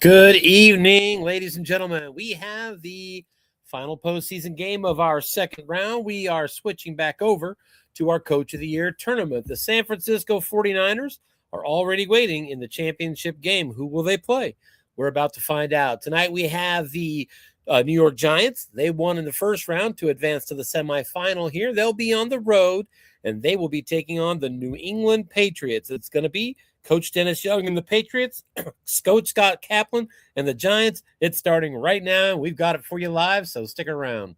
Good evening, ladies and gentlemen. We have the final postseason game of our second round. We are switching back over to our Coach of the Year tournament. The San Francisco 49ers are already waiting in the championship game. Who will they play? We're about to find out. Tonight we have the New York Giants. They won in the first round to advance to the semifinal here. They'll be on the road, and they will be taking on the New England Patriots. It's going to be Coach Dennis Young and the Patriots, Coach Scott Kaplan and the Giants. It's starting right now. We've got it for you live, so stick around.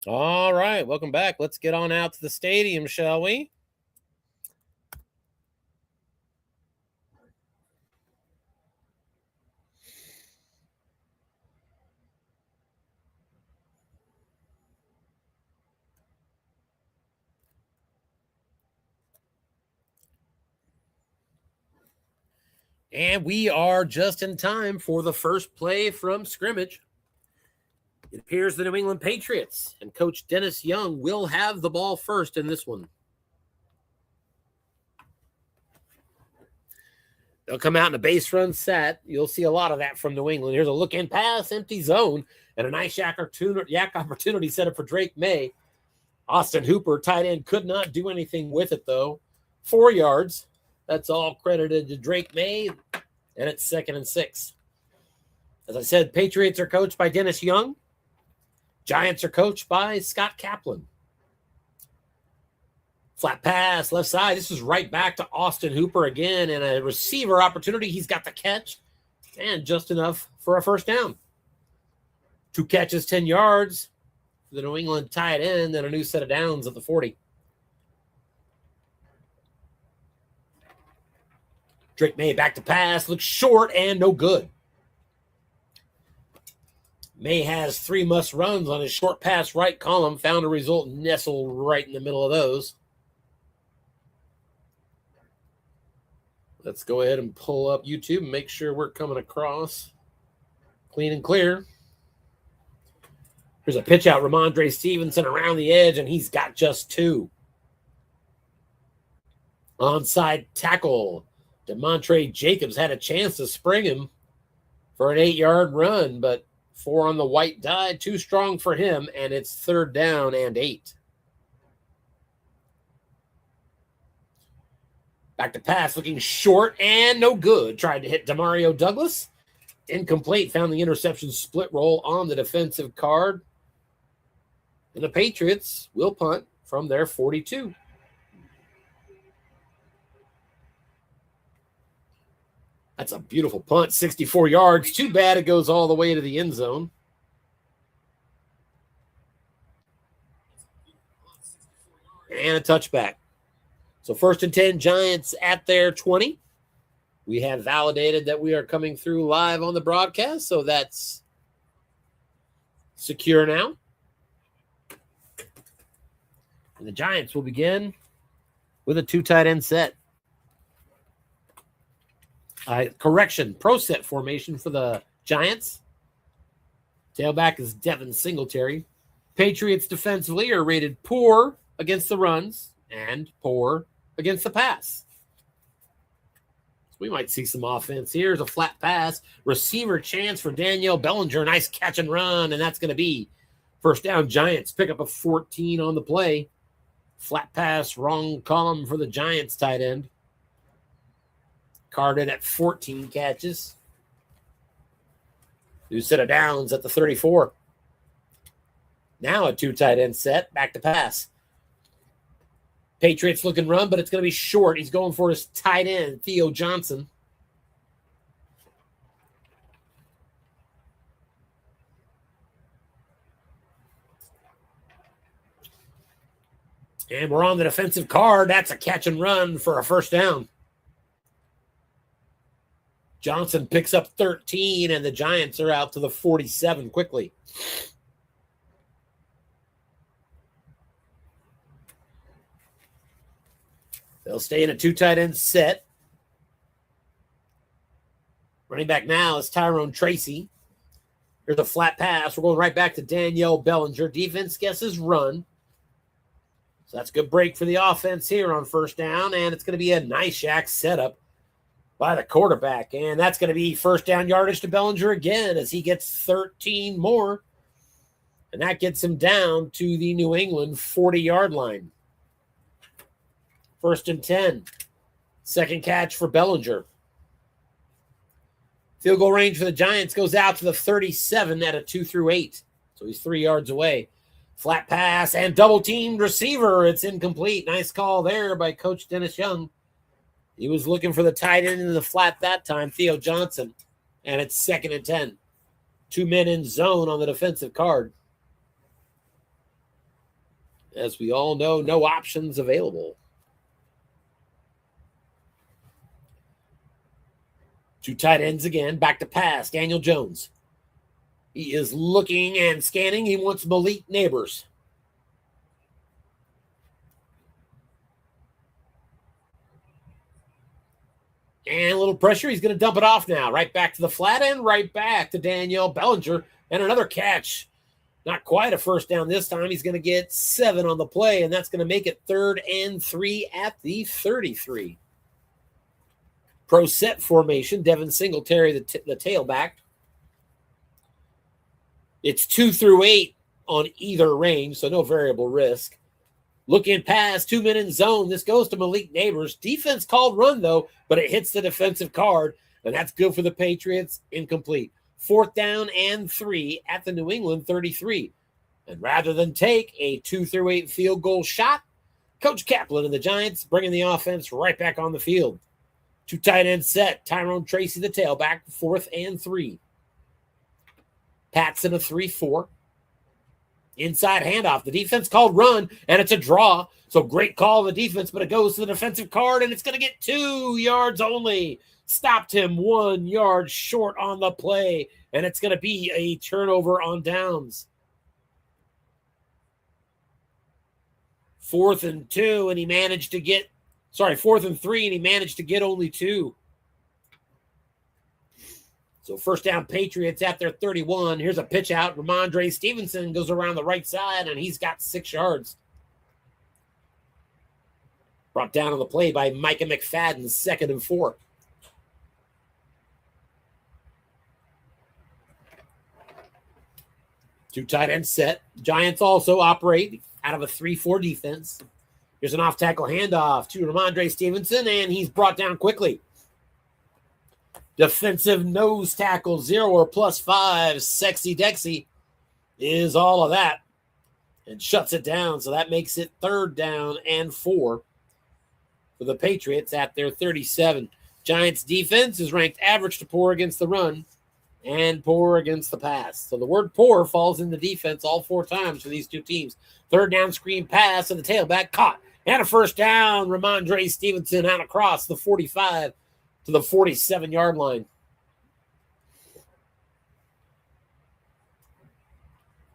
All right, welcome back. Let's get on out to the stadium, shall we? And we are just in time for the first play from scrimmage. It appears the New England Patriots and Coach Dennis Young will have the ball first in this one. They'll come out in a base run set. You'll see a lot of that from New England. Here's a look-in pass, empty zone, and a nice yak opportunity set up for Drake May. Austin Hooper, tight end, could not do anything with it, though. 4 yards. That's all credited to Drake May, and it's 2nd and 6. As I said, Patriots are coached by Dennis Young. Giants are coached by Scott Kaplan. Flat pass, left side. This is right back to Austin Hooper again, and a receiver opportunity. He's got the catch, and just enough for a first down. 2 catches, 10 yards for the New England tight end, and a new set of downs at the 40. Drake May back to pass, looks short and no good. May has 3 must runs on his short pass right column, found a result nestled right in the middle of those. Let's go ahead and pull up YouTube and make sure we're coming across clean and clear. Here's a pitch out, Ramondre Stevenson around the edge, and he's got just 2. Onside tackle. DeMontre Jacobs had a chance to spring him for an 8-yard run, but 4 on the white die, too strong for him, and it's 3rd down and 8. Back to pass, looking short and no good. Tried to hit Demario Douglas. Incomplete, found the interception split roll on the defensive card. And the Patriots will punt from their 42. That's a beautiful punt, 64 yards. Too bad it goes all the way to the end zone. And a touchback. So 1st and 10, Giants at their 20. We have validated that we are coming through live on the broadcast, so that's secure now. And the Giants will begin with a 2 tight end set. Correction, pro set formation for the Giants. Tailback is Devin Singletary. Patriots defensively are rated poor against the runs and poor against the pass. So we might see some offense. Here's a flat pass. Receiver chance for Danielle Bellinger. Nice catch and run, and that's going to be first down. Giants pick up a 14 on the play. Flat pass, wrong column for the Giants tight end. Carded at 14 catches. New set of downs at the 34. Now a 2 tight end set. Back to pass. Patriots looking run, but it's going to be short. He's going for his tight end, Theo Johnson. And we're on the defensive card. That's a catch and run for a first down. Johnson picks up 13, and the Giants are out to the 47 quickly. They'll stay in a 2 tight end set. Running back now is Tyrone Tracy. Here's a flat pass. We're going right back to Danielle Bellinger. Defense guesses run. So that's a good break for the offense here on first down, and it's going to be a nice shack setup by the quarterback. And that's going to be first down yardage to Bellinger again as he gets 13 more. And that gets him down to the New England 40-yard line. First and 10. Second catch for Bellinger. Field goal range for the Giants goes out to the 37 at a 2-8. So he's 3 yards away. Flat pass and double-teamed receiver. It's incomplete. Nice call there by Coach Dennis Young. He was looking for the tight end in the flat that time, Theo Johnson. And it's second and 10. 2 men in zone on the defensive card. As we all know, no options available. 2 tight ends again. Back to pass. Daniel Jones. He is looking and scanning. He wants Malik Neighbors. And a little pressure. He's going to dump it off now. Right back to the flat end. Right back to Danielle Bellinger. And another catch. Not quite a first down this time. He's going to get 7 on the play. And that's going to make it 3rd and 3 at the 33. Pro set formation. Devin Singletary, the tailback. It's 2-8 on either range, so no variable risk. Looking past 2 men in zone. This goes to Malik Neighbors. Defense called run, though, but it hits the defensive card, and that's good for the Patriots. Incomplete. 4th down and 3 at the New England 33. And rather than take a 2-8 field goal shot, Coach Kaplan and the Giants bringing the offense right back on the field. 2 tight end set. Tyrone Tracy, the tailback, 4th and 3. Pats in a 3-4. Inside handoff. The defense called run, and it's a draw. So great call of the defense, but it goes to the defensive card, and it's going to get 2 yards only. Stopped him 1 yard short on the play, and it's going to be a turnover on downs. 4th and 2, and he managed to get, 4th and 3, and he managed to get only 2. So first down Patriots at their 31. Here's a pitch out. Ramondre Stevenson goes around the right side, and he's got 6 yards. Brought down on the play by Micah McFadden, 2nd and 4. Two tight end set. Giants also operate out of a 3-4 defense. Here's an off-tackle handoff to Ramondre Stevenson, and he's brought down quickly. Defensive nose tackle, 0 or +5. Sexy Dexy is all of that and shuts it down. So that makes it 3rd down and 4 for the Patriots at their 37. Giants defense is ranked average to poor against the run and poor against the pass. So the word poor falls in the defense all 4 times for these two teams. 3rd down screen pass and the tailback caught. And a first down. Ramondre Stevenson out across the 45 to the 47-yard line.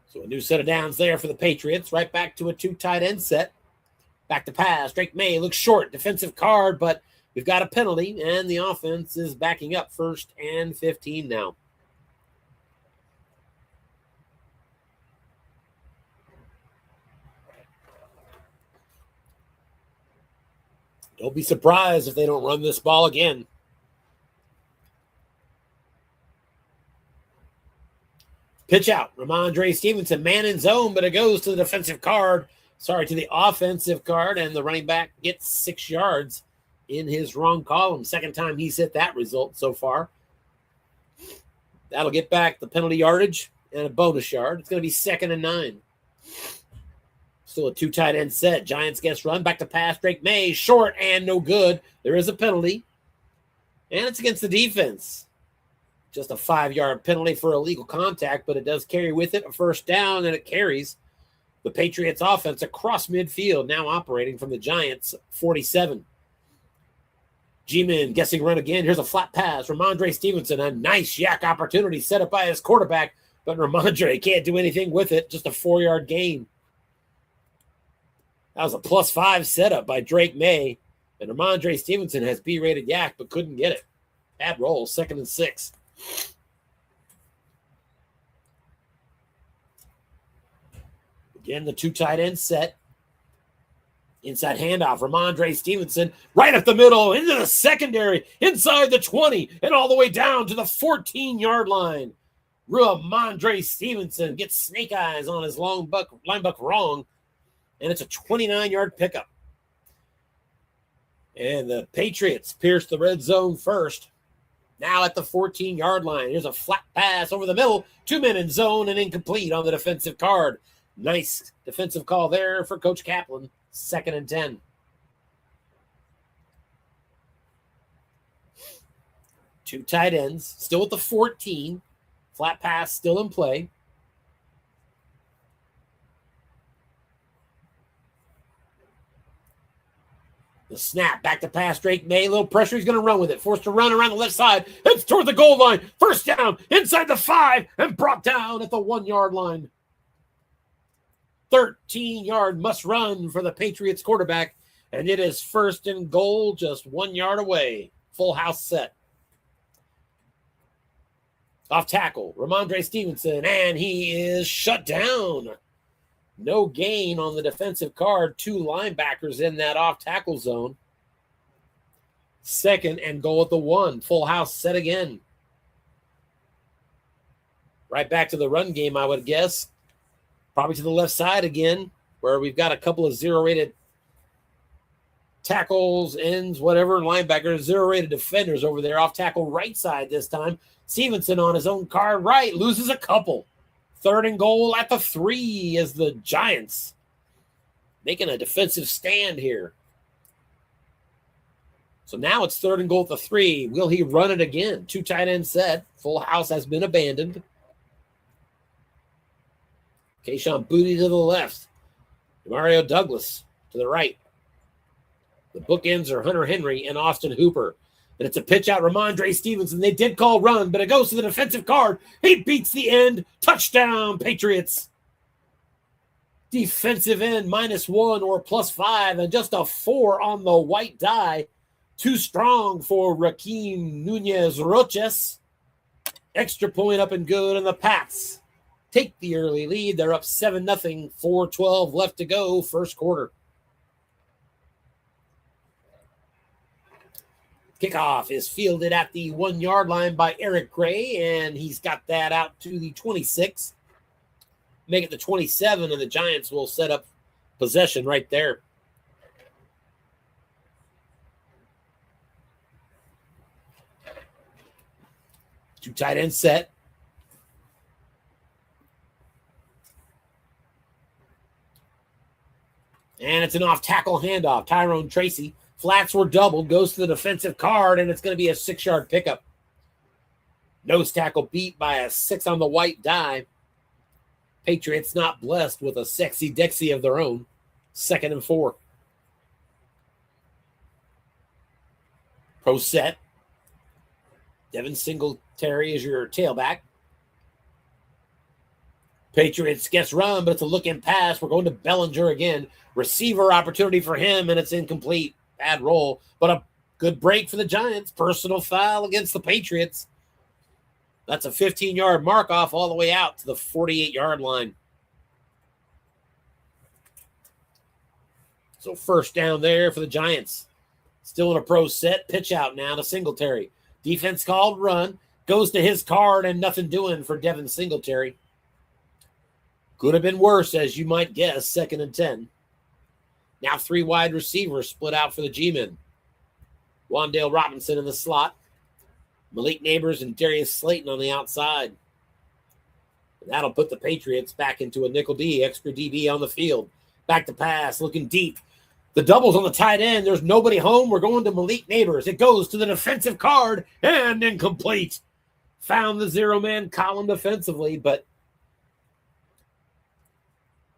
So a new set of downs there for the Patriots. Right back to a 2 tight end set. Back to pass. Drake May looks short. Defensive card, but we've got a penalty, and the offense is backing up 1st and 15 now. Don't be surprised if they don't run this ball again. Pitch out. Ramondre Stevenson, man in zone, but it goes to the defensive card. To the offensive card, and the running back gets 6 yards in his wrong column. 2nd time he's hit that result so far. That'll get back the penalty yardage and a bonus yard. It's going to be 2nd and 9. Still a 2 tight end set. Giants guess run. Back to pass. Drake May, short and no good. There is a penalty, and it's against the defense. Just a 5-yard penalty for illegal contact, but it does carry with it a first down, and it carries the Patriots offense across midfield, now operating from the Giants 47. G-Man guessing run again. Here's a flat pass. Ramondre Stevenson, a nice yak opportunity set up by his quarterback, but Ramondre can't do anything with it. Just a 4-yard gain. That was a +5 setup by Drake May. And Ramondre Stevenson has B-rated yak, but couldn't get it. Bad roll, 2nd and 6. Again, the 2 tight end set. Inside handoff, Ramondre Stevenson, right up the middle, into the secondary, inside the 20, and all the way down to the 14-yard line. Ramondre Stevenson gets snake eyes on his linebucker wrong, and it's a 29-yard pickup. And the Patriots pierce the red zone first. Now at the 14-yard line. Here's a flat pass over the middle. 2 men in zone and incomplete on the defensive card. Nice defensive call there for Coach Kaplan. 2nd and 10. 2 tight ends. Still at the 14. Flat pass still in play. The snap, back to pass, Drake May. A little pressure, he's going to run with it. Forced to run around the left side. Heads toward the goal line. First down, inside the 5, and brought down at the 1-yard line. 13-yard must run for the Patriots quarterback, and it is 1st and goal, just 1 yard away. Full house set. Off tackle, Ramondre Stevenson, and he is shut down. No gain on the defensive card. 2 linebackers in that off tackle zone. 2nd and goal at the 1. Full house set again. Right back to the run game, I would guess. Probably to the left side again, where we've got a couple of 0-rated tackles, ends, whatever, linebackers, 0-rated defenders over there. Off tackle right side this time. Stevenson on his own card right, loses a couple. 3rd and goal at the 3 as the Giants making a defensive stand here. So now it's 3rd and goal at the 3. Will he run it again? 2 tight end set. Full house has been abandoned. Kayshon Boutte to the left. Mario Douglas to the right. The bookends are Hunter Henry and Austin Hooper. And it's a pitch out, Ramondre Stevenson. They did call run, but it goes to the defensive guard. He beats the end. Touchdown, Patriots. Defensive end, -1 or +5, and just a 4 on the white die. Too strong for Raheem Nunez-Roches. Extra point up and good, and the Pats take the early lead. They're up 7-0, 4:12 left to go, first quarter. Kickoff is fielded at the 1-yard line by Eric Gray, and he's got that out to the 26. Make it the 27, and the Giants will set up possession right there. Two tight end set. And it's an off-tackle handoff. Tyrone Tracy. Flats were doubled. Goes to the defensive card, and it's going to be a 6-yard pickup. Nose tackle beat by a 6 on the white die. Patriots not blessed with a sexy Dixie of their own. 2nd and 4. Pro set. Devin Singletary is your tailback. Patriots gets run, but it's a look-in pass. We're going to Bellinger again. Receiver opportunity for him, and it's incomplete. Bad roll, but a good break for the Giants. Personal foul against the Patriots. That's a 15-yard mark off all the way out to the 48-yard line. So first down there for the Giants. Still in a pro set. Pitch out now to Singletary. Defense called run. Goes to his card and nothing doing for Devin Singletary. Could have been worse, as you might guess. 2nd and 10. Now 3 wide receivers split out for the G-men. Wan'Dale Robinson in the slot. Malik Neighbors and Darius Slayton on the outside. And that'll put the Patriots back into a nickel D, extra DB on the field. Back to pass, looking deep. The double's on the tight end. There's nobody home. We're going to Malik Neighbors. It goes to the defensive card and incomplete. Found the 0-man column defensively, but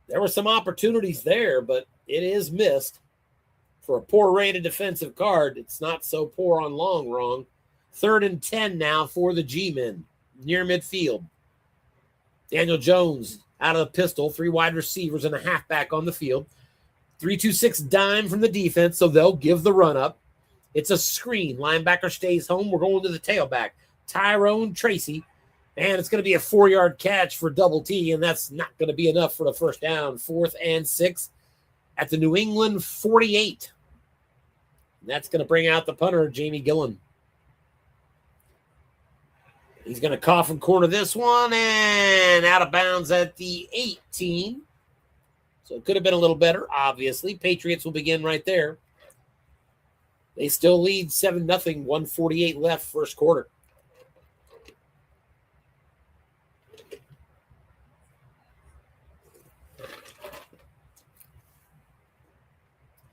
there were some opportunities there, but it is missed. For a poor rated defensive card, it's not so poor on long wrong. 3rd and 10 now for the G-men near midfield. Daniel Jones out of the pistol, 3 wide receivers and a halfback on the field. 3-2-6 dime from the defense, so they'll give the run up. It's a screen. Linebacker stays home. We're going to the tailback, Tyrone Tracy. And it's going to be a 4-yard catch for Double T, and that's not going to be enough for the first down. 4th and 6 at the New England 48. And that's going to bring out the punter, Jamie Gillen. He's going to cough and corner this one, and out of bounds at the 18. So it could have been a little better, obviously. Patriots will begin right there. They still lead 7-0, 1:48 left first quarter.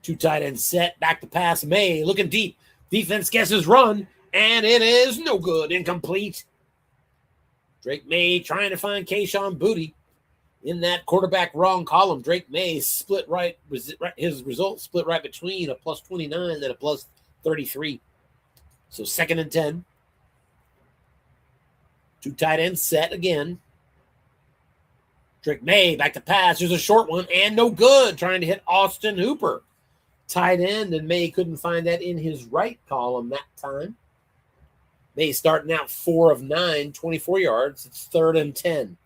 Two tight end set, back to pass. May looking deep. Defense guesses run, and it is no good. Incomplete. Drake May trying to find Kayshon Boutte in that quarterback wrong column. Drake May split right. His result split right between a +29 and a +33. So 2nd and 10. Two tight ends set again. Drake May back to pass. There's a short one and no good. Trying to hit Austin Hooper. Tight end, and May couldn't find that in his right column that time. May starting out 4 of 9, 24 yards. It's 3rd and 10.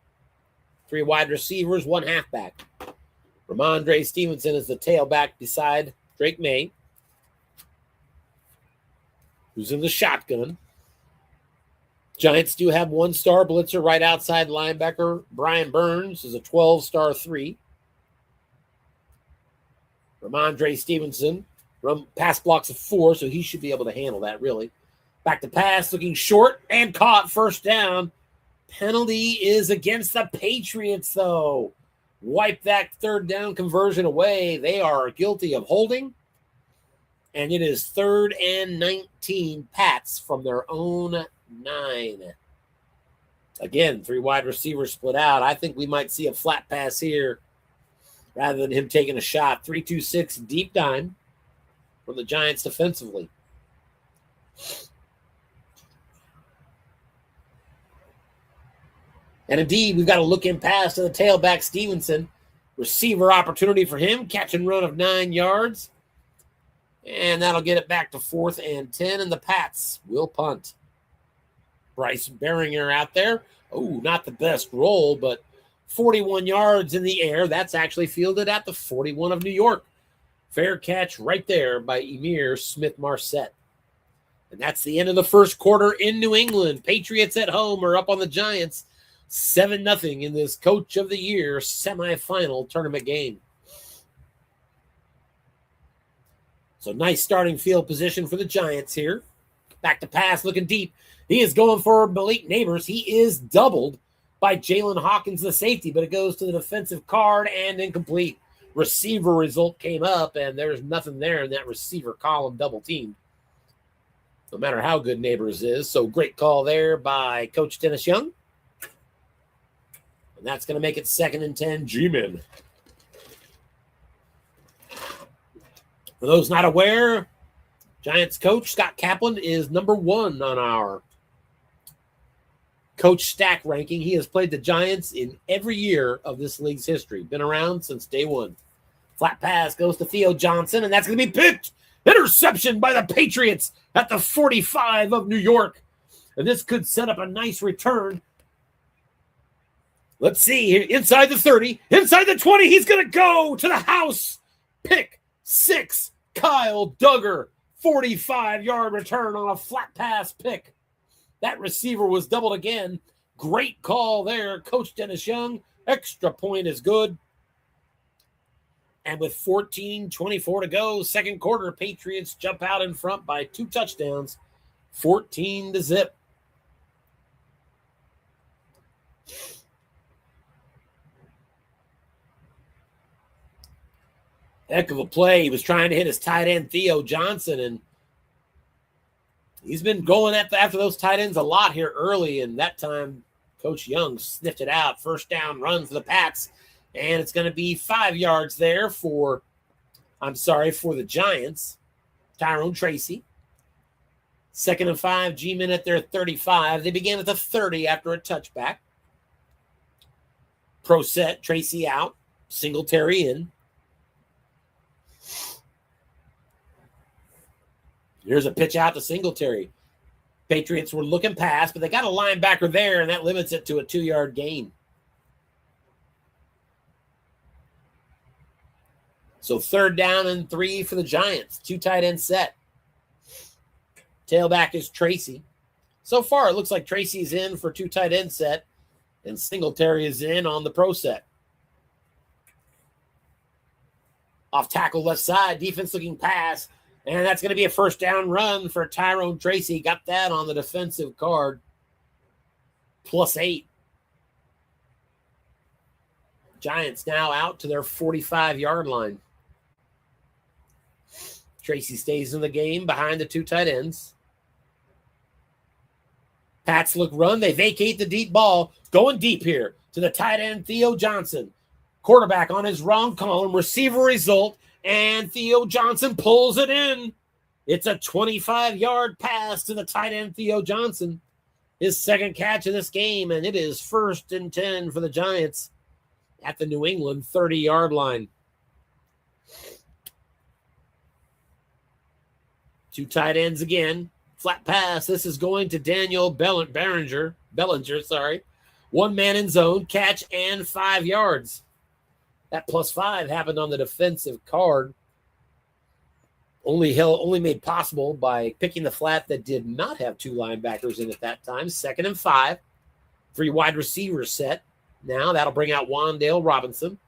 3 wide receivers, 1 halfback. Ramondre Stevenson is the tailback beside Drake May, who's in the shotgun. Giants do have 1-star blitzer right outside linebacker. Brian Burns is a 12-star 3. Ramondre Stevenson, pass blocks of 4, so he should be able to handle that, really. Back to pass, looking short and caught, first down. Penalty is against the Patriots, though. Wipe that 3rd down conversion away. They are guilty of holding. And it is 3rd and 19, Pats from their own 9. Again, 3 wide receivers split out. I think we might see a flat pass here rather than him taking a shot. 3-2-6 deep dime from the Giants defensively. And indeed, we've got a look-in pass to the tailback, Stevenson. Receiver opportunity for him. Catch and run of 9 yards. And that'll get it back to 4th and 10, and the Pats will punt. Bryce Beringer out there. Oh, not the best roll, but 41 yards in the air. That's actually fielded at the 41 of New York. Fair catch right there by Emir Smith-Marset. And that's the end of the first quarter in New England. Patriots at home are up on the Giants 7-0 in this Coach of the Year semifinal tournament game. So nice starting field position for the Giants here. Back to pass, looking deep. He is going for Malik Neighbors. He is doubled by Jalen Hawkins, the safety, but it goes to the defensive card and incomplete. Receiver result came up, and there's nothing there in that receiver column, double teamed. No matter how good Neighbors is. So great call there by Coach Dennis Young. And that's going to make it 2nd and 10, G-Men. For those not aware, Giants coach Scott Kaplan is number 1 on our coach stack ranking. He has played the Giants in every year of this league's history. Been around since day 1. Flat pass goes to Theo Johnson, and that's going to be picked. Interception by the Patriots at the 45 of New York. And this could set up a nice return. Let's see here. Inside the 30, inside the 20. He's going to go to the house. Pick 6. Kyle Duggar. 45-yard return on a flat pass pick. That receiver was doubled again. Great call there, Coach Dennis Young. Extra point is good. And with 14:24 to go, second quarter, Patriots jump out in front by 2 touchdowns, 14-0. Heck of a play. He was trying to hit his tight end, Theo Johnson, and he's been going after those tight ends a lot here early, and that time Coach Young sniffed it out. First down run for the Pats, and it's going to be 5 yards there for the Giants. Tyrone Tracy. 2nd and 5, G-Men at their 35. They began at the 30 after a touchback. Pro set, Tracy out, Singletary in. Here's a pitch out to Singletary. Patriots were looking past, but they got a linebacker there, and that limits it to a 2-yard gain. So 3rd down and 3 for the Giants. 2 tight end set. Tailback is Tracy. So far, it looks like Tracy's in for 2 tight end set, and Singletary is in on the pro set. Off tackle left side, defense looking pass, and that's going to be a 1st down run for Tyrone Tracy. Got that on the defensive card. +8. Giants now out to their 45-yard line. Tracy stays in the game behind the 2 tight ends. Pats look run. They vacate the deep ball. Going deep here to the tight end, Theo Johnson. Quarterback on his wrong column. Receiver result, and Theo Johnson pulls it in. It's a 25-yard pass to the tight end, Theo Johnson. His 2nd catch of this game, and it is 1st and 10 for the Giants at the New England 30-yard line. 2 tight ends again. Flat pass. This is going to Daniel Bellinger. 1 man in zone, catch, and 5 yards. That +5 happened on the defensive card. Only made possible by picking the flat that did not have 2 linebackers in at that time. 2nd and 5. 3 wide receivers set. Now that'll bring out Wan'Dale Robinson.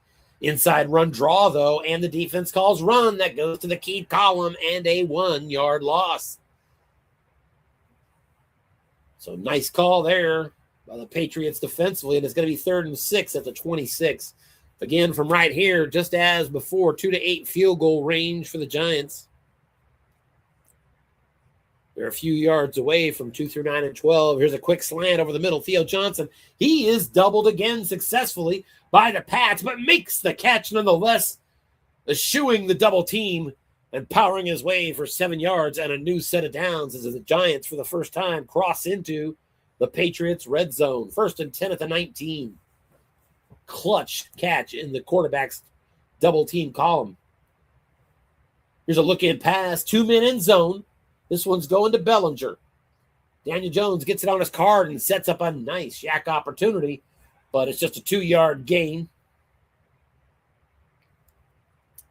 Inside run draw, though, and the defense calls run. That goes to the key column and a 1-yard loss. So nice call there by the Patriots defensively, and it's going to be 3rd and 6 at the 26. Again, from right here, just as before, 2 to 8 field goal range for the Giants. They're a few yards away from 2 through 9 and 12. Here's a quick slant over the middle. Theo Johnson, he is doubled again successfully by the Pats, but makes the catch nonetheless, eschewing the double team and powering his way for 7 yards and a new set of downs as the Giants, for the first time, cross into the Patriots' red zone. 1st and 10 at the 19. Clutch catch in the quarterback's double team column. Here's a look-in pass. 2 men in zone. This one's going to Bellinger. Daniel Jones gets it on his card and sets up a nice yak opportunity, but it's just a 2-yard gain.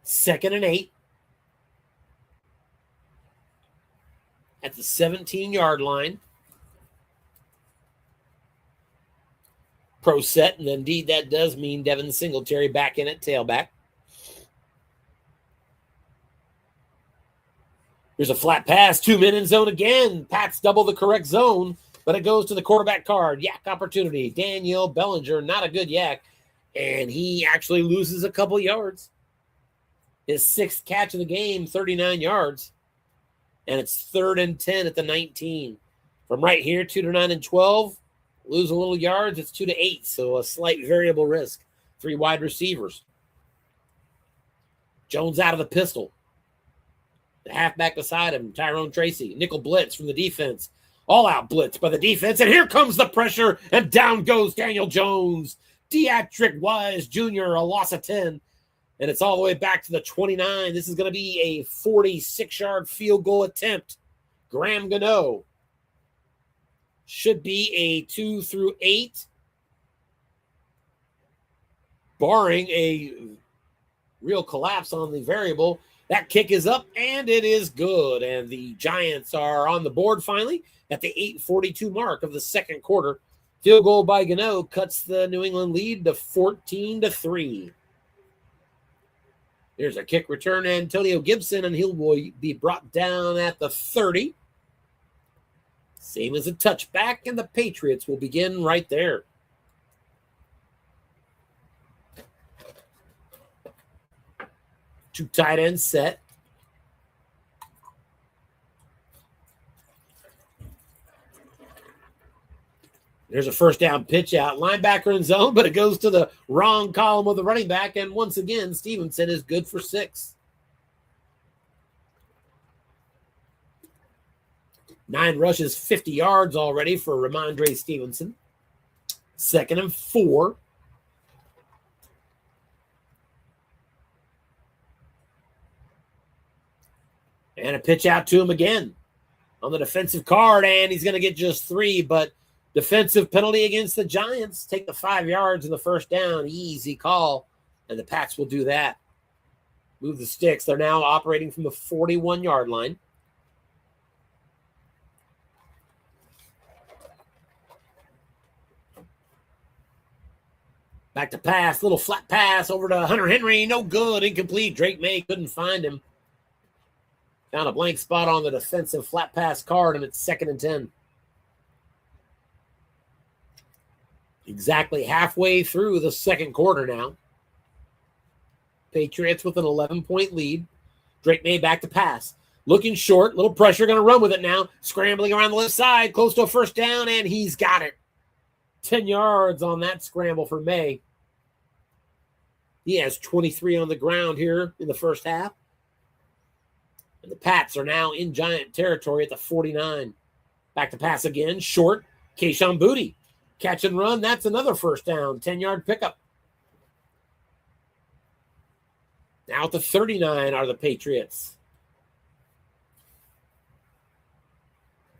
2nd and 8. At the 17-yard line. Pro set, and indeed that does mean Devin Singletary back in at tailback. Here's a flat pass, 2 men in zone again. Pats double the correct zone, but it goes to the quarterback card. Yak opportunity. Daniel Bellinger, not a good yak, and he actually loses a couple yards. His 6th catch of the game, 39 yards, and it's 3rd and 10 at the 19. From right here, 2 to 9 and 12. Lose a little yards, it's 2 to 8, so a slight variable risk. 3 wide receivers. Jones out of the pistol. The halfback beside him, Tyrone Tracy. Nickel blitz from the defense. All-out blitz by the defense, and here comes the pressure, and down goes Daniel Jones. Deatrick Wise Jr., a loss of 10, and it's all the way back to the 29. This is going to be a 46-yard field goal attempt. Graham Gano. Should be a 2 through 8, barring a real collapse on the variable. That kick is up, and it is good. And the Giants are on the board finally at the 8:42 mark of the 2nd quarter. Field goal by Gano cuts the New England lead to 14-3. Here's a kick return, Antonio Gibson, and he'll be brought down at the 30. Same as a touchback, and the Patriots will begin right there. Two tight ends set. There's a 1st down pitch out. Linebacker in zone, but it goes to the wrong column of the running back, and once again, Stevenson is good for 6. 9 rushes, 50 yards already for Ramondre Stevenson. 2nd and 4. And a pitch out to him again on the defensive card, and he's going to get just 3, but defensive penalty against the Giants. Take the 5 yards and the first down. Easy call, and the Pats will do that. Move the sticks. They're now operating from the 41-yard line. Back to pass, little flat pass over to Hunter Henry. No good, incomplete. Drake May couldn't find him. Found a blank spot on the defensive flat pass card, and it's 2nd and 10. Exactly halfway through the second quarter now. Patriots with an 11-point lead. Drake May back to pass. Looking short, little pressure, going to run with it now. Scrambling around the left side, close to a first down, and he's got it. 10 yards on that scramble for May. He has 23 on the ground here in the first half. And the Pats are now in Giant territory at the 49. Back to pass again, short. Kayshon Boutte. Catch and run, that's another first down. 10-yard pickup. Now at the 39 are the Patriots.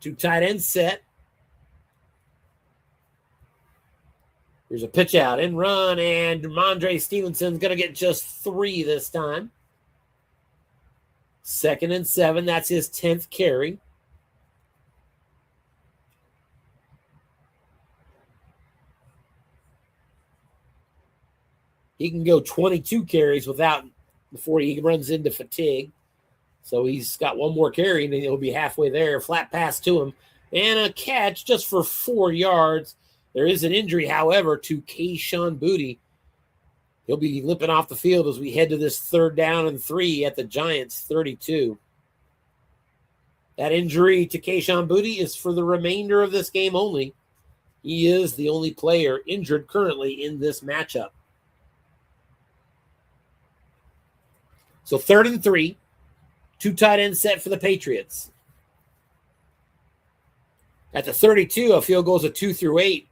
2 tight ends set. Here's a pitch out and run, and Ramondre Stevenson's going to get just 3 this time. 2nd and 7. That's his 10th carry. He can go 22 carries before he runs into fatigue. So he's got 1 more carry, and he'll be halfway there. Flat pass to him, and a catch just for 4 yards. There is an injury, however, to Kayshon Boutte. He'll be limping off the field as we head to this 3rd down and 3 at the Giants' 32. That injury to Kayshon Boutte is for the remainder of this game only. He is the only player injured currently in this matchup. So 3rd and 3. 2 tight ends set for the Patriots. At the 32, a field goal is a 2 through 8.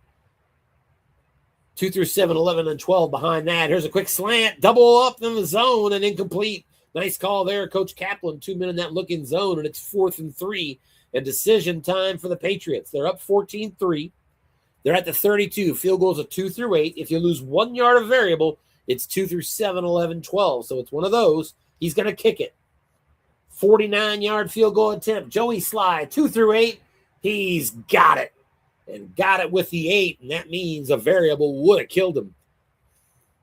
2 through 7, 11, and 12 behind that. Here's a quick slant. Double up in the zone and incomplete. Nice call there, Coach Kaplan. 2 men in that looking zone, and it's 4th and 3. And decision time for the Patriots. They're up 14-3. They're at the 32. Field goals a 2 through 8. If you lose 1 yard of variable, it's 2 through 7, 11, 12. So it's one of those. He's going to kick it. 49-yard field goal attempt. Joey Sly, 2 through 8. He's got it. And got it with the 8, and that means a variable would have killed him.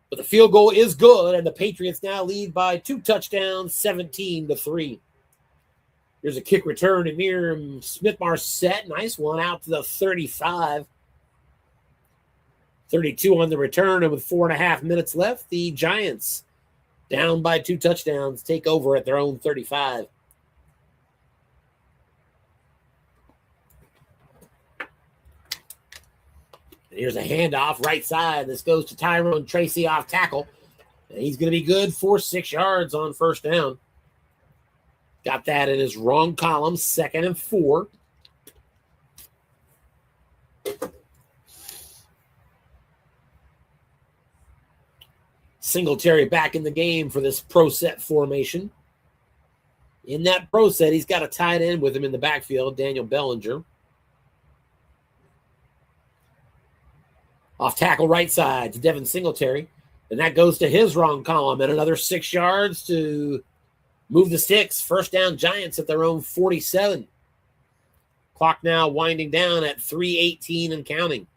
But the field goal is good, and the Patriots now lead by 2 touchdowns, 17-3. Here's a kick return to Miriam Smith-Marset. Nice one out to the 35. 32 on the return, and with 4.5 minutes left, the Giants, down by 2 touchdowns, take over at their own 35. Here's a handoff right side. This goes to Tyrone Tracy off tackle. And he's going to be good for 6 yards on first down. Got that in his wrong column. 2nd and 4. Singletary back in the game for this pro set formation. In that pro set, he's got a tight end with him in the backfield, Daniel Bellinger. Off tackle right side to Devin Singletary. And that goes to his wrong column. And another 6 yards to move the sticks. First down, Giants at their own 47. Clock now winding down at 3:18 and counting.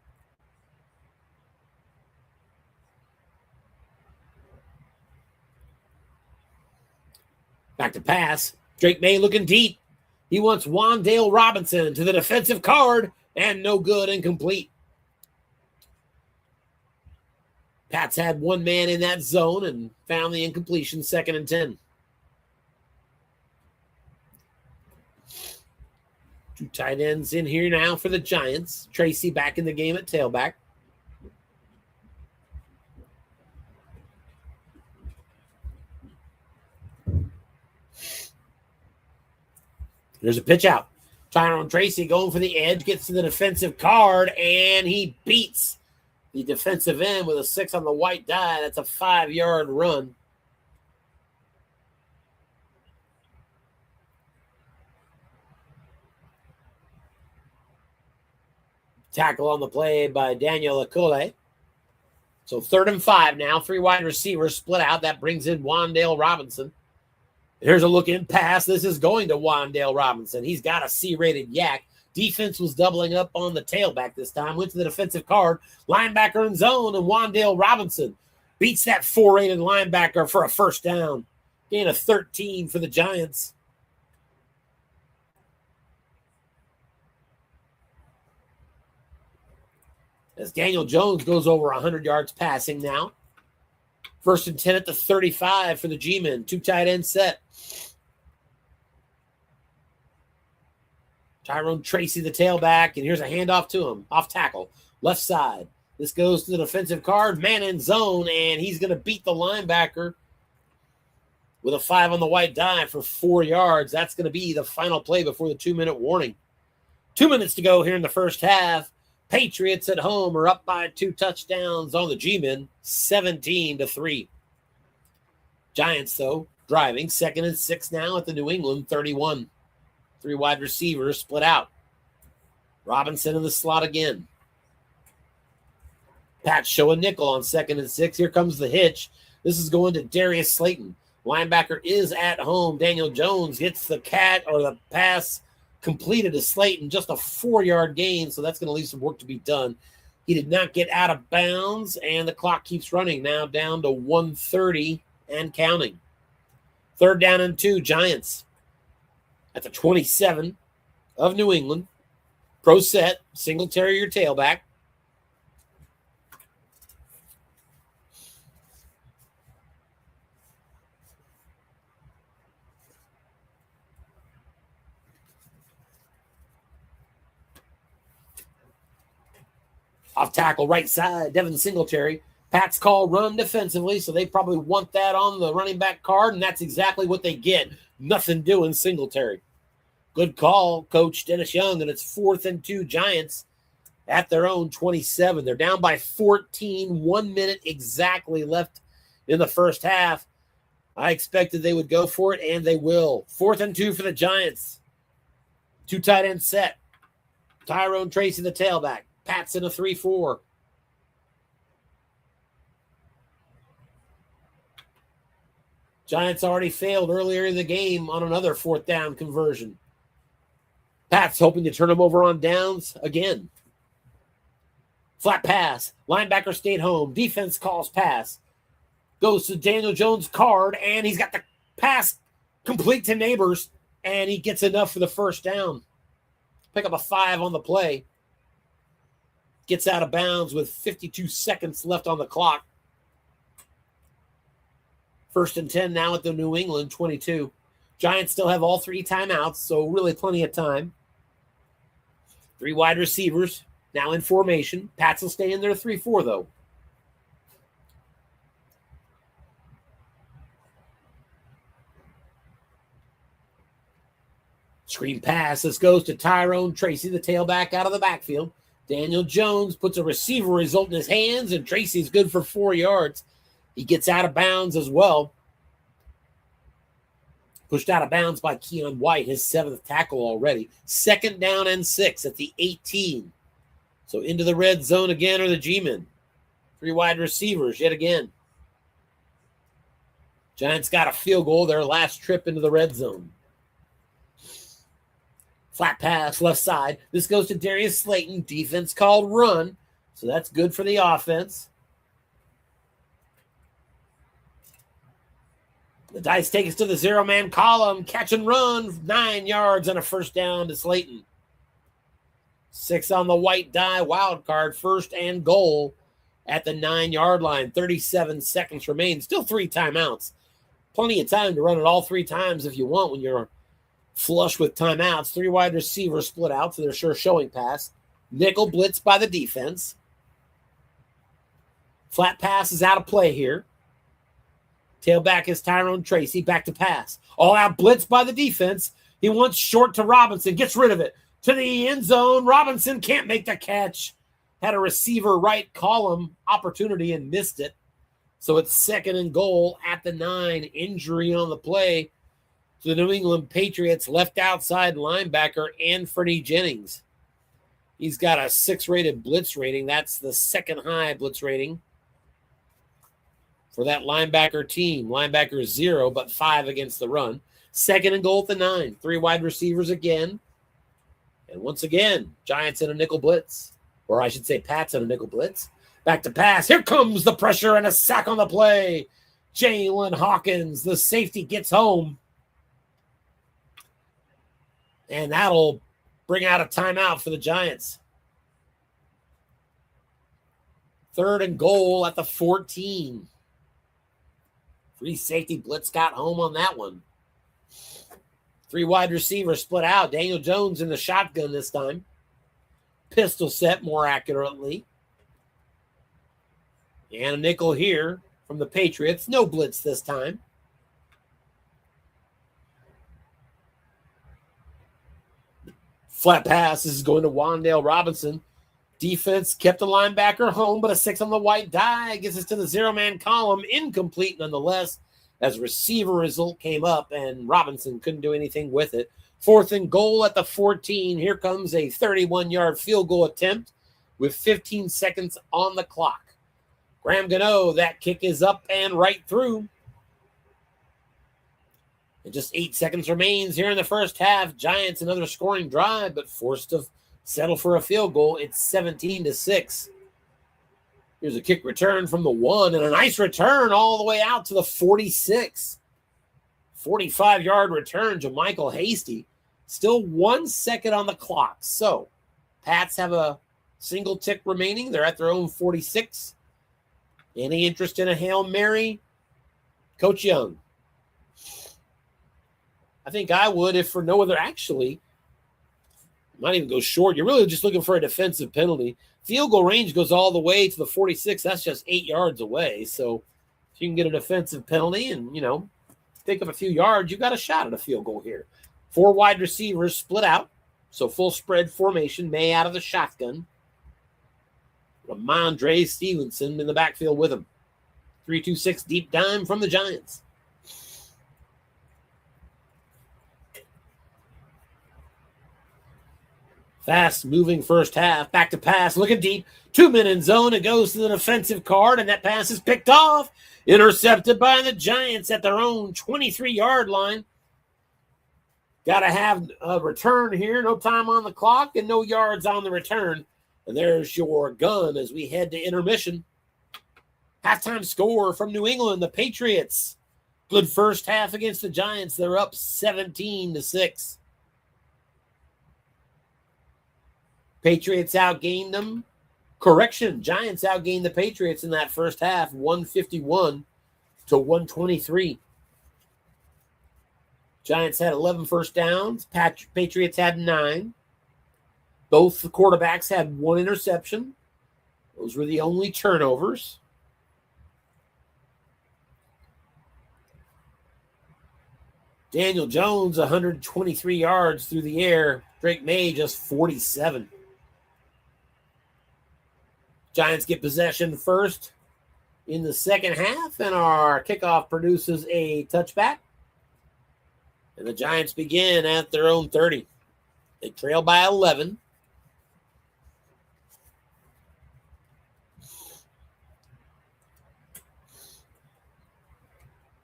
Back to pass. Drake May looking deep. He wants Wandale Robinson to the defensive card. And no good, incomplete. Pats had 1 man in that zone and found the incompletion. 2nd and 10. 2 tight ends in here now for the Giants. Tracy back in the game at tailback. There's a pitch out. Tyrone Tracy going for the edge, gets to the defensive card, and he beats the defensive end with a 6 on the white die. That's a 5-yard run. Tackle on the play by Daniel Akole. So 3rd and 5 now. 3 wide receivers split out. That brings in Wan'Dale Robinson. Here's a look-in pass. This is going to Wan'Dale Robinson. He's got a C-rated yak. Defense was doubling up on the tailback this time. Went to the defensive guard. Linebacker in zone, and Wan'Dale Robinson beats that 4-rated linebacker for a first down. Gain of 13 for the Giants. As Daniel Jones goes over 100 yards passing now. 1st and 10 at the 35 for the G-men. 2 tight end set. Tyrone Tracy, the tailback, and here's a handoff to him. Off tackle. Left side. This goes to the defensive guard. Man in zone, and he's going to beat the linebacker with a 5 on the white die for 4 yards. That's going to be the final play before the 2-minute warning. 2 minutes to go here in the first half. Patriots at home are up by 2 touchdowns on the G-men, 17-3. Giants, though, driving. 2nd and 6 now at the New England 31. 3 wide receivers split out. Robinson in the slot again. Pat show a nickel on 2nd and 6. Here comes the hitch. This is going to Darius Slayton. Linebacker is at home. Daniel Jones gets the pass completed to Slayton, just a 4-yard gain, so that's going to leave some work to be done. He did not get out of bounds, and the clock keeps running, now down to 1:30 and counting. 3rd down and 2, Giants at the 27 of New England. Pro set, Singletary your tailback. Off tackle, right side, Devin Singletary. Pat's call run defensively, so they probably want that on the running back card, and that's exactly what they get. Nothing doing Singletary. Good call, Coach Dennis Young, and it's 4th and 2 Giants at their own 27. They're down by 14, 1 minute exactly left in the first half. I expected they would go for it, and they will. 4th and 2 for the Giants. 2 tight end set. Tyrone Tracy, the tailback. Pat's in a 3-4. Giants already failed earlier in the game on another 4th down conversion. Pat's hoping to turn them over on downs again. Flat pass. Linebacker stayed home. Defense calls pass. Goes to Daniel Jones' card, and he's got the pass complete to Neighbors, and he gets enough for the first down. Pick up a 5 on the play. Gets out of bounds with 52 seconds left on the clock. 1st and 10 now at the New England 22. Giants still have all 3 timeouts, so really plenty of time. 3 wide receivers now in formation. Pats will stay in their 3-4, though. Screen pass. This goes to Tyrone Tracy, the tailback out of the backfield. Daniel Jones puts a receiver result in his hands, and Tracy's good for 4 yards. He gets out of bounds as well. Pushed out of bounds by Keon White, his 7th tackle already. 2nd down and 6 at the 18. So into the red zone again are the G-men. 3 wide receivers yet again. Giants got a field goal their last trip into the red zone. Flat pass, left side. This goes to Darius Slayton. Defense called run, so that's good for the offense. The Dice take us to the 0-man column. Catch and run, 9 yards and a first down to Slayton. 6 on the white die, wild card, 1st and goal at the 9-yard line. 37 seconds remain. Still 3 timeouts. Plenty of time to run it all 3 times if you want when you're flush with timeouts. 3 wide receivers split out, so they're sure showing pass. Nickel blitz by the defense. Flat pass is out of play here. Tailback is Tyrone Tracy. Back to pass. All out blitz by the defense. He wants short to Robinson. Gets rid of it. To the end zone. Robinson can't make the catch. Had a receiver right column opportunity and missed it. So it's 2nd and goal at the 9. Injury on the play to the New England Patriots left outside linebacker Anthony Jennings. He's got a 6-rated blitz rating. That's the second high blitz rating for that linebacker team. Linebacker 0, but 5 against the run. Second and goal at the 9. 3 wide receivers again. And once again, Giants in a nickel blitz. Or I should say Pats in a nickel blitz. Back to pass. Here comes the pressure and a sack on the play. Jalen Hawkins, the safety, gets home. And that'll bring out a timeout for the Giants. Third and goal at the 14. Free safety blitz got home on that one. 3 wide receivers split out. Daniel Jones in the shotgun this time. Pistol set more accurately. And a nickel here from the Patriots. No blitz this time. Flat pass. This is going to Wan'Dale Robinson. Defense kept the linebacker home, but a 6 on the white die gets us to the 0-man column. Incomplete nonetheless, as receiver result came up, and Robinson couldn't do anything with it. 4th and goal at the 14. Here comes a 31-yard field goal attempt with 15 seconds on the clock. Graham Gano, that kick is up and right through. And just 8 seconds remains here in the first half. Giants another scoring drive, but forced to settle for a field goal. It's 17-6. Here's a kick return from the 1, and a nice return all the way out to the 46. 45-yard return to Michael Hasty. Still 1 second on the clock. So, Pats have a single tick remaining. They're at their own 46. Any interest in a Hail Mary? Coach Young. I think I would, if for no other, actually. Might even go short. You're really just looking for a defensive penalty. Field goal range goes all the way to the 46. That's just 8 yards away. So if you can get a defensive penalty and, pick up a few yards, you got a shot at a field goal here. 4 wide receivers split out. So full spread formation. May out of the shotgun. Ramondre Stevenson in the backfield with him. 3-2-6 deep dime from the Giants. Fast moving first half. Back to pass. Looking deep. 2-man in zone. It goes to the defensive card, and that pass is picked off. Intercepted by the Giants at their own 23-yard line. Got to have a return here. No time on the clock and no yards on the return. And there's your gun as we head to intermission. Halftime score from New England, the Patriots. Good first half against the Giants. They're up 17-6. Patriots outgained them. Correction, Giants outgained the Patriots in that first half, 151-123. Giants had 11 first downs. Patriots had 9. Both the quarterbacks had 1 interception. Those were the only turnovers. Daniel Jones, 123 yards through the air. Drake May, just 47. Giants get possession first in the second half, and our kickoff produces a touchback. And the Giants begin at their own 30. They trail by 11.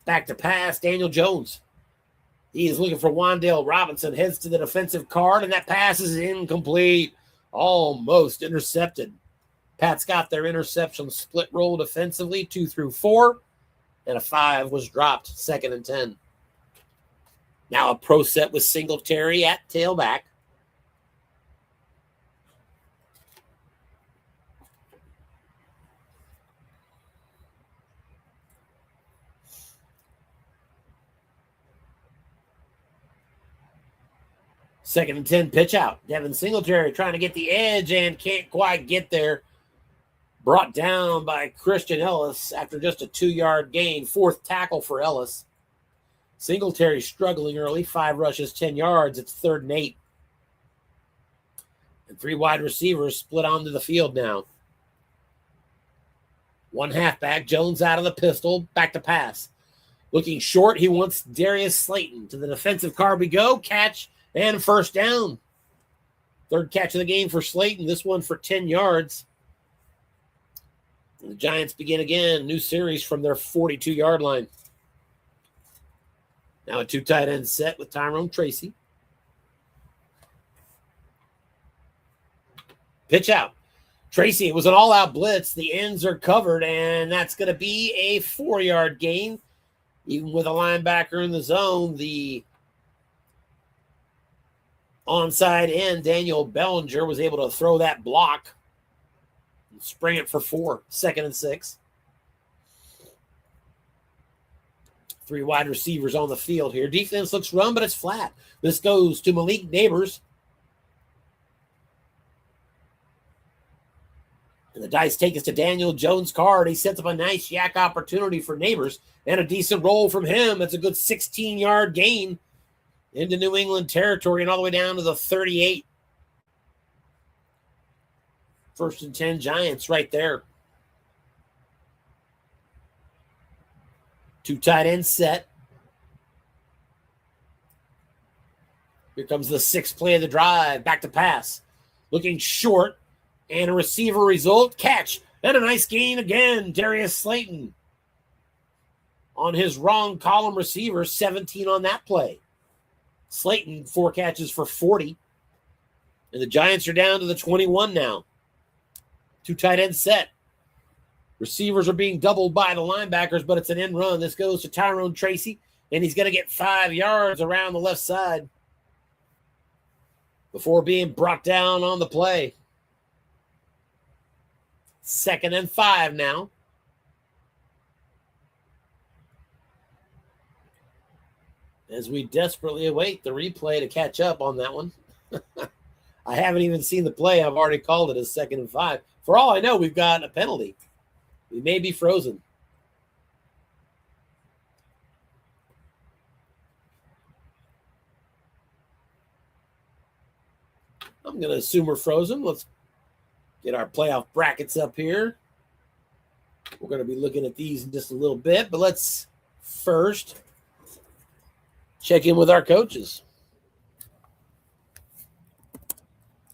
Back to pass, Daniel Jones. He is looking for Wan'Dale Robinson, heads to the defensive card, and that pass is incomplete. Almost intercepted. Pats got their interception split roll defensively, 2 through 4, and a 5 was dropped, 2nd and 10. Now a pro set with Singletary at tailback. Second and 10, pitch out. Devin Singletary trying to get the edge and can't quite get there. Brought down by Christian Ellis after just a 2-yard gain. 4th tackle for Ellis. Singletary struggling early. 5 rushes, 10 yards. It's 3rd and 8. And 3 wide receivers split onto the field now. 1 halfback. Jones out of the pistol. Back to pass. Looking short. He wants Darius Slayton. To the defensive card we go. Catch and first down. Third catch of the game for Slayton, this one for 10 yards. And the Giants begin again, new series from their 42-yard line. Now a two tight end set with Tyrone Tracy. Pitch out. Tracy, it was an all-out blitz. The ends are covered, and that's going to be a 4-yard gain. Even with a linebacker in the zone, the onside end, Daniel Bellinger, was able to throw that block and spring it for 4, 2nd and 6. 3 wide receivers on the field here. Defense looks run, but it's flat. This goes to Malik Neighbors. And the dice take us to Daniel Jones' card. He sets up a nice yak opportunity for Neighbors and a decent roll from him. It's a good 16-yard gain into New England territory and all the way down to the 38. 1st and 10 Giants right there. 2 tight end set. Here comes the 6th play of the drive. Back to pass. Looking short. And a receiver result. Catch. And a nice gain again. Darius Slayton on his wrong column receiver. 17 on that play. Slayton, 4 catches for 40. And the Giants are down to the 21 now. 2 tight end set. Receivers are being doubled by the linebackers, but it's an end run. This goes to Tyrone Tracy, and he's going to get 5 yards around the left side before being brought down on the play. 2nd and 5 now. As we desperately await the replay to catch up on that one. I haven't even seen the play. I've already called it as 2nd and 5. For all I know, we've got a penalty. We may be frozen. I'm going to assume we're frozen. Let's get our playoff brackets up here. We're going to be looking at these in just a little bit, but let's first check in with our coaches.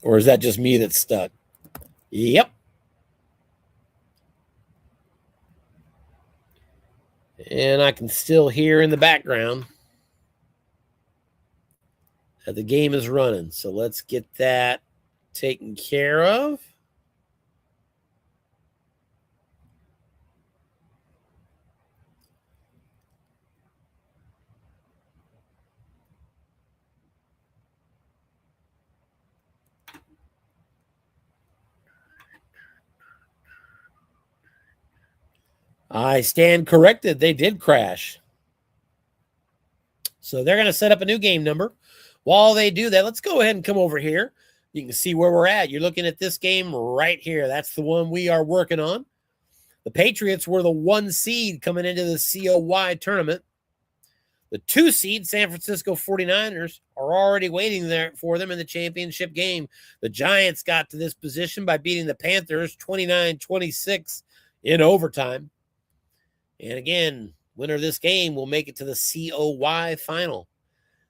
Or is that just me that's stuck? Yep. And I can still hear in the background that the game is running. So let's get that taken care of. I stand corrected. They did crash. So they're going to set up a new game number. While they do that, let's go ahead and come over here. You can see where we're at. You're looking at this game right here. That's the one we are working on. The Patriots were the 1 seed coming into the COY tournament. The 2 seed San Francisco 49ers are already waiting there for them in the championship game. The Giants got to this position by beating the Panthers 29-26 in overtime. And again, winner of this game will make it to the COY final.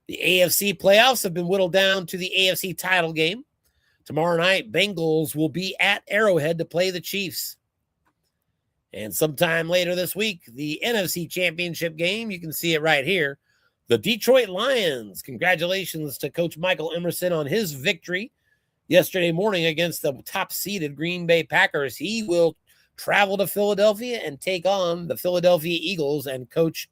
The AFC playoffs have been whittled down to the AFC title game. Tomorrow night, Bengals will be at Arrowhead to play the Chiefs. And sometime later this week, the NFC Championship game, you can see it right here. The Detroit Lions. Congratulations to Coach Michael Emerson on his victory yesterday morning against the top-seeded Green Bay Packers. He will travel to Philadelphia and take on the Philadelphia Eagles and Coach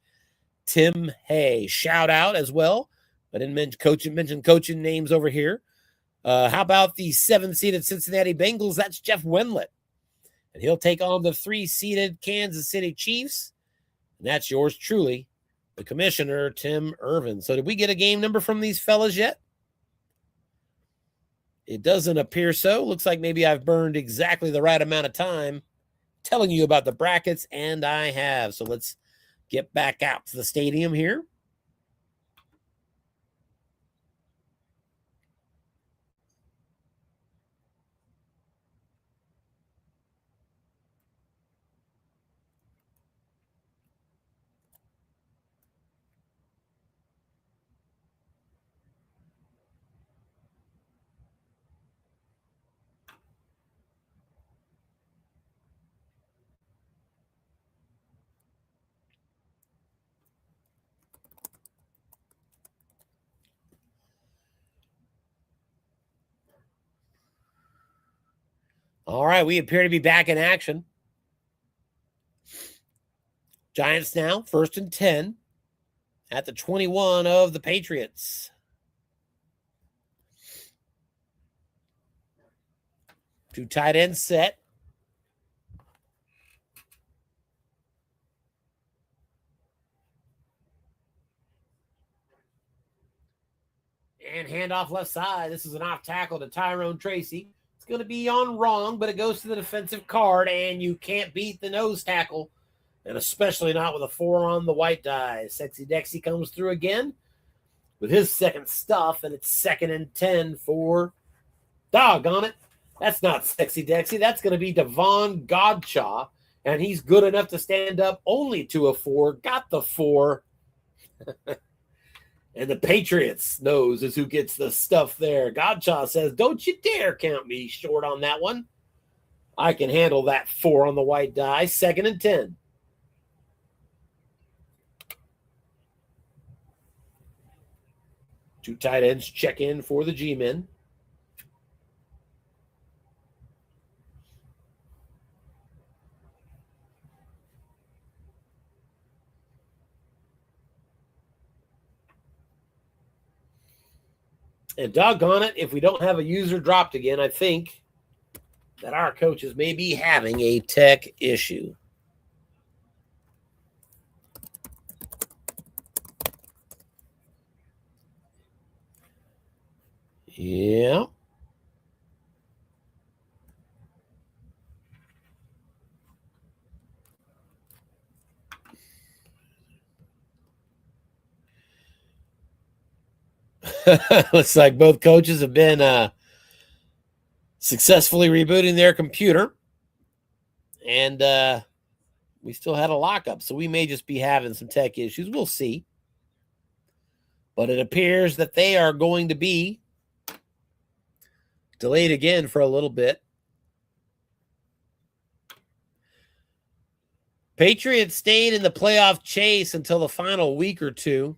Tim Hay. Shout out as well. I didn't mention coaching names over here. How about the 7-seeded Cincinnati Bengals? That's Jeff Wendlett. And he'll take on the 3-seeded Kansas City Chiefs. And that's yours truly, the commissioner, Tim Irvin. So did we get a game number from these fellas yet? It doesn't appear so. Looks like maybe I've burned exactly the right amount of time telling you about the brackets, and I have. So let's get back out to the stadium here. All right, we appear to be back in action. Giants now, 1st and 10 at the 21 of the Patriots. Two tight ends set. And handoff left side. This is an off tackle to Tyrone Tracy. It's going to be on wrong, but it goes to the defensive card, and you can't beat the nose tackle, and especially not with a 4 on the white die. Sexy Dexy comes through again with his second stuff, and it's 2nd and 10 for, doggone it, that's not Sexy Dexy. That's going to be Devon Godchaw, and he's good enough to stand up only to a 4. Got the 4. And the Patriots knows is who gets the stuff there. Godchaw says, don't you dare count me short on that one. I can handle that 4 on the white die. 2nd and 10. Two tight ends check in for the G-men. And doggone it, if we don't have a user dropped again, I think that our coaches may be having a tech issue. Yeah. Looks like both coaches have been successfully rebooting their computer. And we still had a lockup, so we may just be having some tech issues. We'll see. But it appears that they are going to be delayed again for a little bit. Patriots stayed in the playoff chase until the final week or two.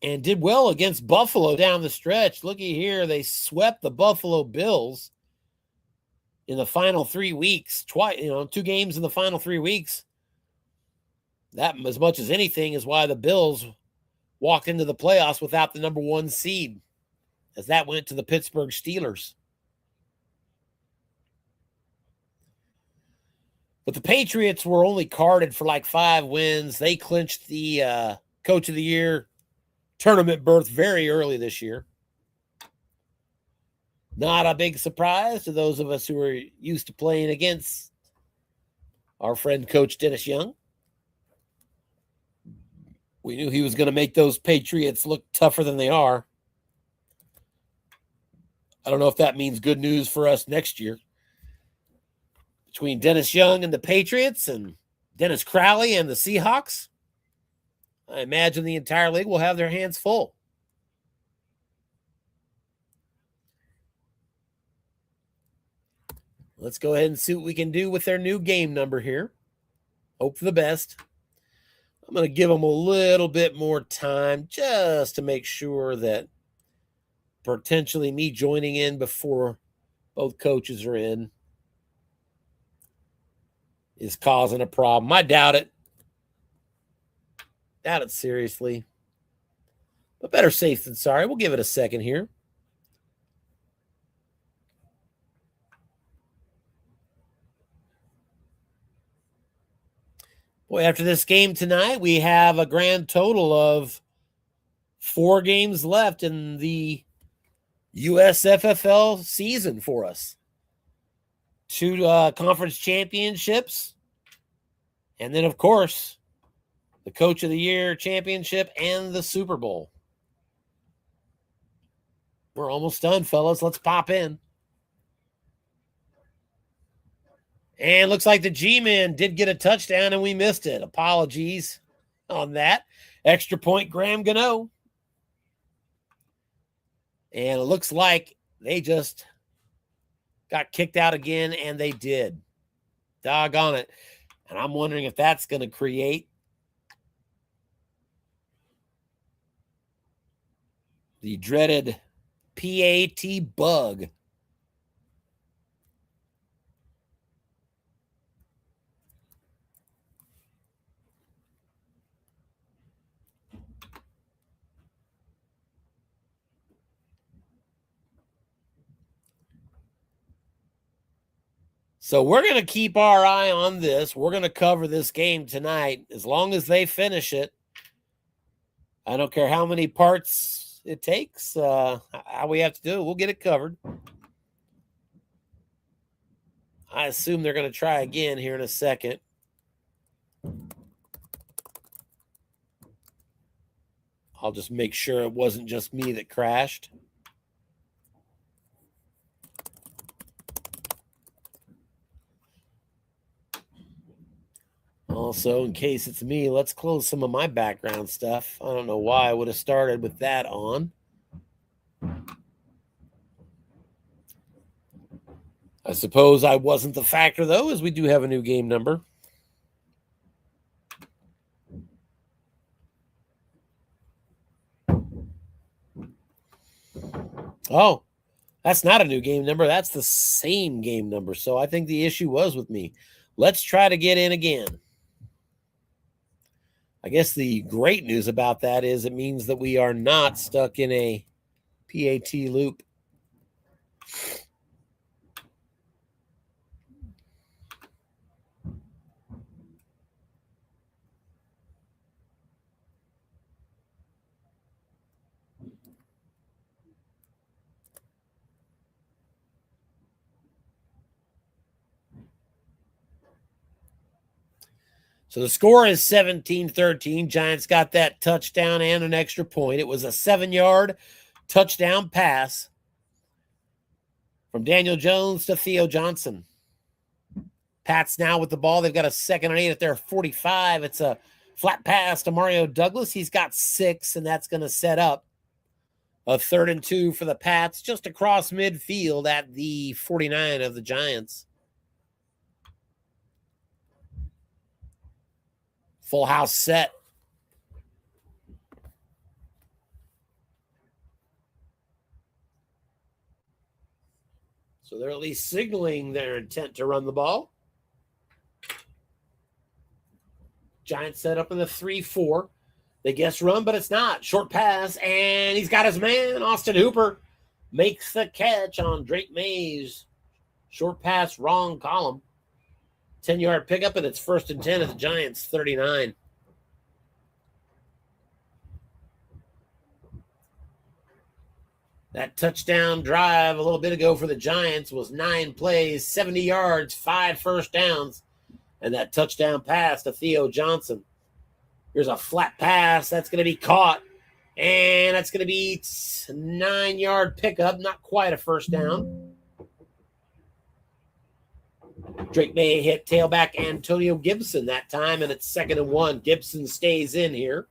And did well against Buffalo down the stretch. Looky here, they swept the Buffalo Bills in the final 3 weeks. 2 games in the final 3 weeks. That, as much as anything, is why the Bills walked into the playoffs without the number 1 seed, as that went to the Pittsburgh Steelers. But the Patriots were only carded for like 5 wins. They clinched the Coach of the Year tournament berth very early this year. Not a big surprise to those of us who are used to playing against our friend Coach Dennis Young. We knew he was going to make those Patriots look tougher than they are. I don't know if that means good news for us next year. Between Dennis Young and the Patriots and Dennis Crowley and the Seahawks, I imagine the entire league will have their hands full. Let's go ahead and see what we can do with their new game number here. Hope for the best. I'm going to give them a little bit more time just to make sure that potentially me joining in before both coaches are in is causing a problem. I doubt it. Doubt it seriously. But better safe than sorry. We'll give it a second here. Boy, after this game tonight, we have a grand total of 4 games left in the USFFL season for us. 2 conference championships. And then, of course, the Coach of the Year championship and the Super Bowl. We're almost done, fellas. Let's pop in. And looks like the G-Men did get a touchdown and we missed it. Apologies on that. Extra point, Graham Gano. And it looks like they just got kicked out again, and they did. Doggone it. And I'm wondering if that's going to create The dreaded PAT bug. So we're going to keep our eye on this. We're going to cover this game tonight as long as they finish it. I don't care how many parts it takes, how we have to do it. We'll get it covered. I assume they're going to try again here in a second. I'll just make sure it wasn't just me that crashed. Also, in case it's me, let's close some of my background stuff. I don't know why I would have started with that on. I suppose I wasn't the factor, though, as we do have a new game number. Oh, that's not a new game number. That's the same game number. So I think the issue was with me. Let's try to get in again. I guess the great news about that is it means that we are not stuck in a PAT loop. So the score is 17-13. Giants got that touchdown and an extra point. It was a 7-yard touchdown pass from Daniel Jones to Theo Johnson. Pats now with the ball. They've got a 2nd and 8 at their 45. It's a flat pass to Mario Douglas. He's got 6, and that's going to set up a 3rd and 2 for the Pats just across midfield at the 49 of the Giants. Full house set. So they're at least signaling their intent to run the ball. Giants set up in the 3-4. They guess run, but it's not. Short pass, and he's got his man. Austin Hooper makes the catch on Drake Mays. Short pass, wrong column. 10-yard pickup, and it's 1st and 10 at the Giants' 39. That touchdown drive a little bit ago for the Giants was 9 plays, 70 yards, 5 first downs, and that touchdown pass to Theo Johnson. Here's a flat pass. That's going to be caught, and that's going to be 9-yard pickup, not quite a first down. Drake May hit tailback Antonio Gibson that time, and it's 2nd and 1. Gibson stays in here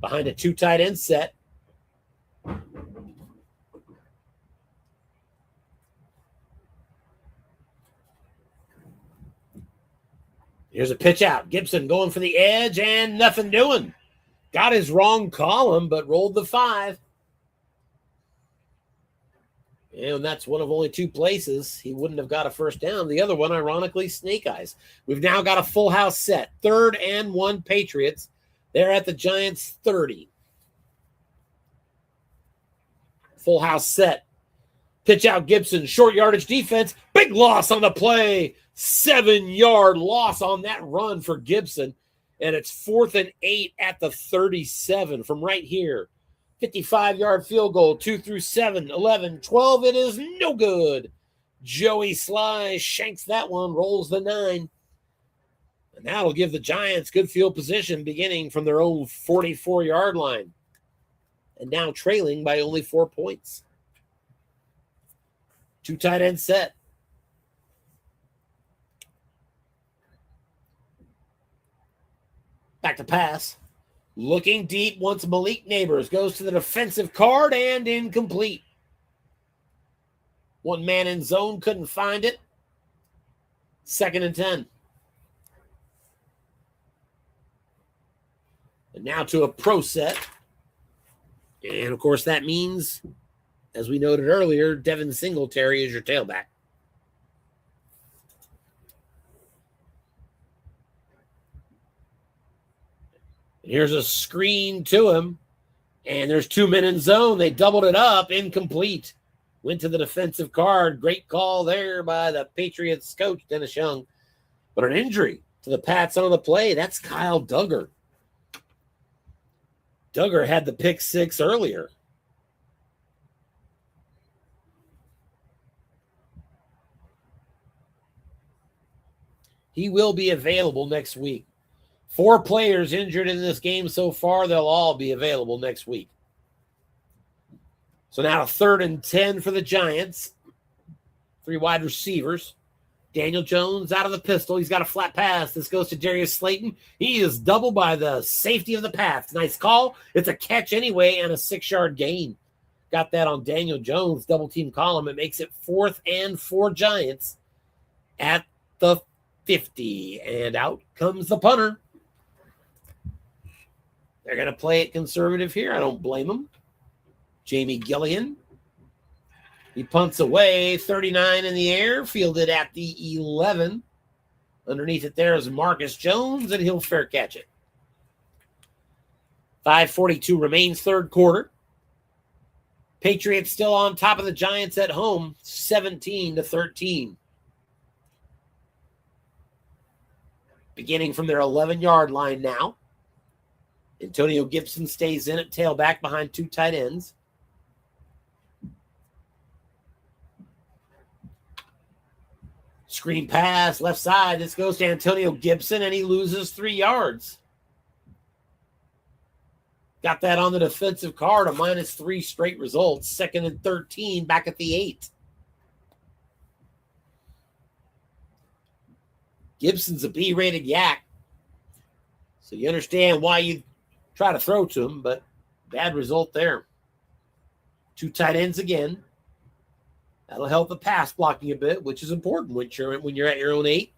behind a 2 tight end set. Here's a pitch out. Gibson going for the edge and nothing doing. Got his wrong column, but rolled the 5. And that's one of only 2 places he wouldn't have got a first down. The other one, ironically, snake eyes. We've now got a full house set. 3rd and 1 Patriots. They're at the Giants' 30. Full house set. Pitch out Gibson. Short yardage defense. Big loss on the play. 7-yard loss on that run for Gibson. And it's 4th and 8 at the 37 from right here. 55-yard field goal, 2 through 7, 11, 12. It is no good. Joey Sly shanks that one, rolls the 9. And that'll give the Giants good field position beginning from their own 44-yard line. And now trailing by only 4 points. 2 tight end set. Back to pass. Looking deep once Malik Neighbors goes to the defensive card and incomplete. 1 man in zone, couldn't find it. 2nd and 10. And now to a pro set. And, of course, that means, as we noted earlier, Devin Singletary is your tailback. And here's a screen to him. And there's 2 men in zone. They doubled it up. Incomplete. Went to the defensive card. Great call there by the Patriots coach, Dennis Young. But an injury to the Pats on the play. That's Kyle Duggar. Duggar had the pick 6 earlier. He will be available next week. 4 players injured in this game so far. They'll all be available next week. So now 3rd and 10 for the Giants. 3 wide receivers. Daniel Jones out of the pistol. He's got a flat pass. This goes to Darius Slayton. He is doubled by the safety of the Pats. Nice call. It's a catch anyway and a 6-yard gain. Got that on Daniel Jones, double team column. It makes it 4th and 4 Giants at the 50. And out comes the punter. They're going to play it conservative here. I don't blame them. Jamie Gillian. He punts away, 39 in the air, fielded at the 11. Underneath it there is Marcus Jones, and he'll fair catch it. 5:42 remains, 3rd quarter. Patriots still on top of the Giants at home, 17-13. Beginning from their 11-yard line now. Antonio Gibson stays in at tailback behind 2 tight ends. Screen pass, left side. This goes to Antonio Gibson, and he loses 3 yards. Got that on the defensive card, a -3 straight results. 2nd and 13, back at the 8. Gibson's a B-rated yak. So you understand why you try to throw to him, but bad result there. 2 tight ends again. That'll help the pass blocking a bit, which is important when you're at your own 8.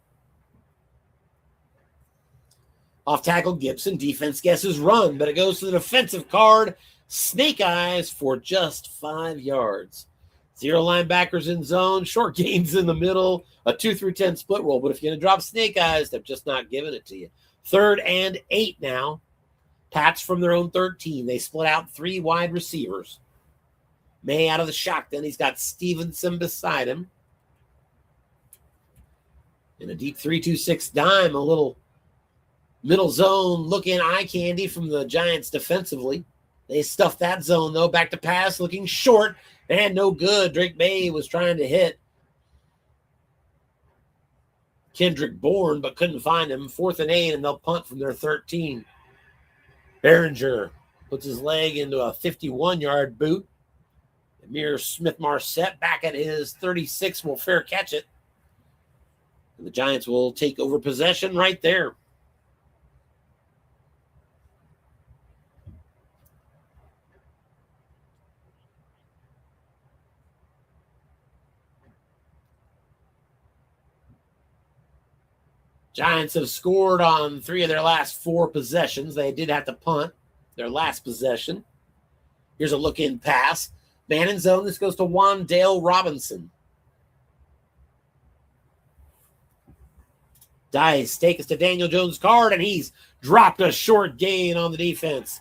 Off tackle Gibson. Defense guesses run, but it goes to the defensive card. Snake eyes for just 5 yards. 0 linebackers in zone. Short gains in the middle. A 2-through-10 split roll. But if you're going to drop snake eyes, they're just not giving it to you. 3rd and 8 now. Pats from their own 13. They split out 3 wide receivers. May out of the shotgun. He's got Stevenson beside him. In a deep 3-2-6 dime, a little middle zone looking eye candy from the Giants defensively. They stuffed that zone, though. Back to pass, looking short, and no good. Drake May was trying to hit Kendrick Bourne, but couldn't find him. 4th and 8, and they'll punt from their 13. Behringer puts his leg into a 51-yard boot. Amir Smith-Marset back at his 36 will fair catch it. And the Giants will take over possession right there. Giants have scored on 3 of their last 4 possessions. They did have to punt their last possession. Here's a look-in pass. Man in zone. This goes to Wandale Robinson. Dice take us to Daniel Jones' card, and he's dropped a short gain on the defense.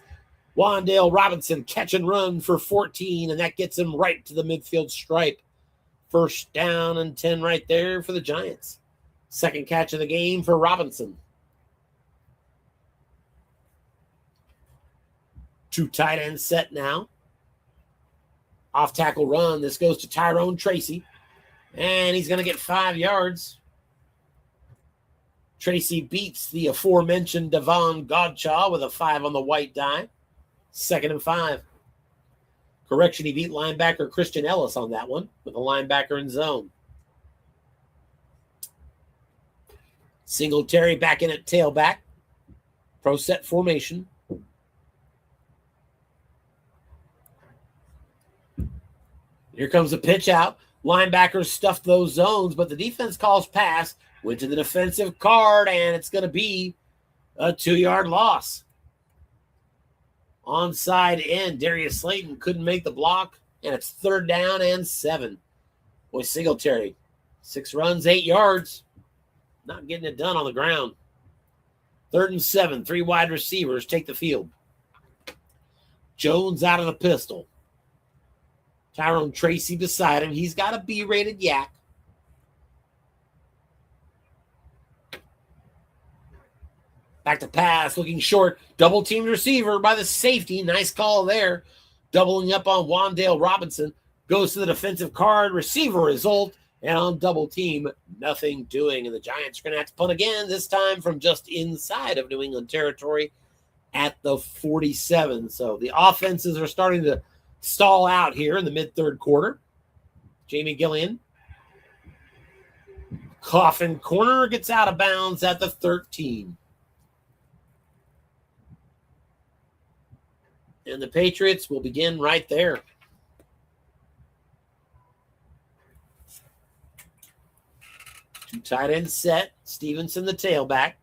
Wandale Robinson catch and run for 14, and that gets him right to the midfield stripe. 1st down and 10 right there for the Giants. 2nd catch of the game for Robinson. 2 tight ends set now. Off tackle run. This goes to Tyrone Tracy. And he's going to get 5 yards. Tracy beats the aforementioned Devon Godchaw with a 5 on the white die. 2nd and 5. Correction, he beat linebacker Christian Ellis on that one with a linebacker in zone. Singletary back in at tailback. Pro set formation. Here comes a pitch out. Linebackers stuffed those zones, but the defense calls pass. Went to the defensive card, and it's going to be a 2-yard loss. onside end. Darius Slayton couldn't make the block, and it's 3rd down and 7. Boy, Singletary, 6 runs, 8 yards. Not getting it done on the ground. 3rd and 7, 3 wide receivers take the field. Jones out of the pistol. Tyrone Tracy beside him. He's got a B-rated yak. Back to pass, looking short. Double-teamed receiver by the safety. Nice call there. Doubling up on Wan'Dale Robinson. Goes to the defensive card. Receiver result. And on double team, nothing doing. And the Giants are going to have to punt again, this time from just inside of New England territory at the 47. So the offenses are starting to stall out here in the mid-3rd quarter. Jamie Gillian. Coffin corner gets out of bounds at the 13. And the Patriots will begin right there. Two tight end set. Stevenson, the tailback.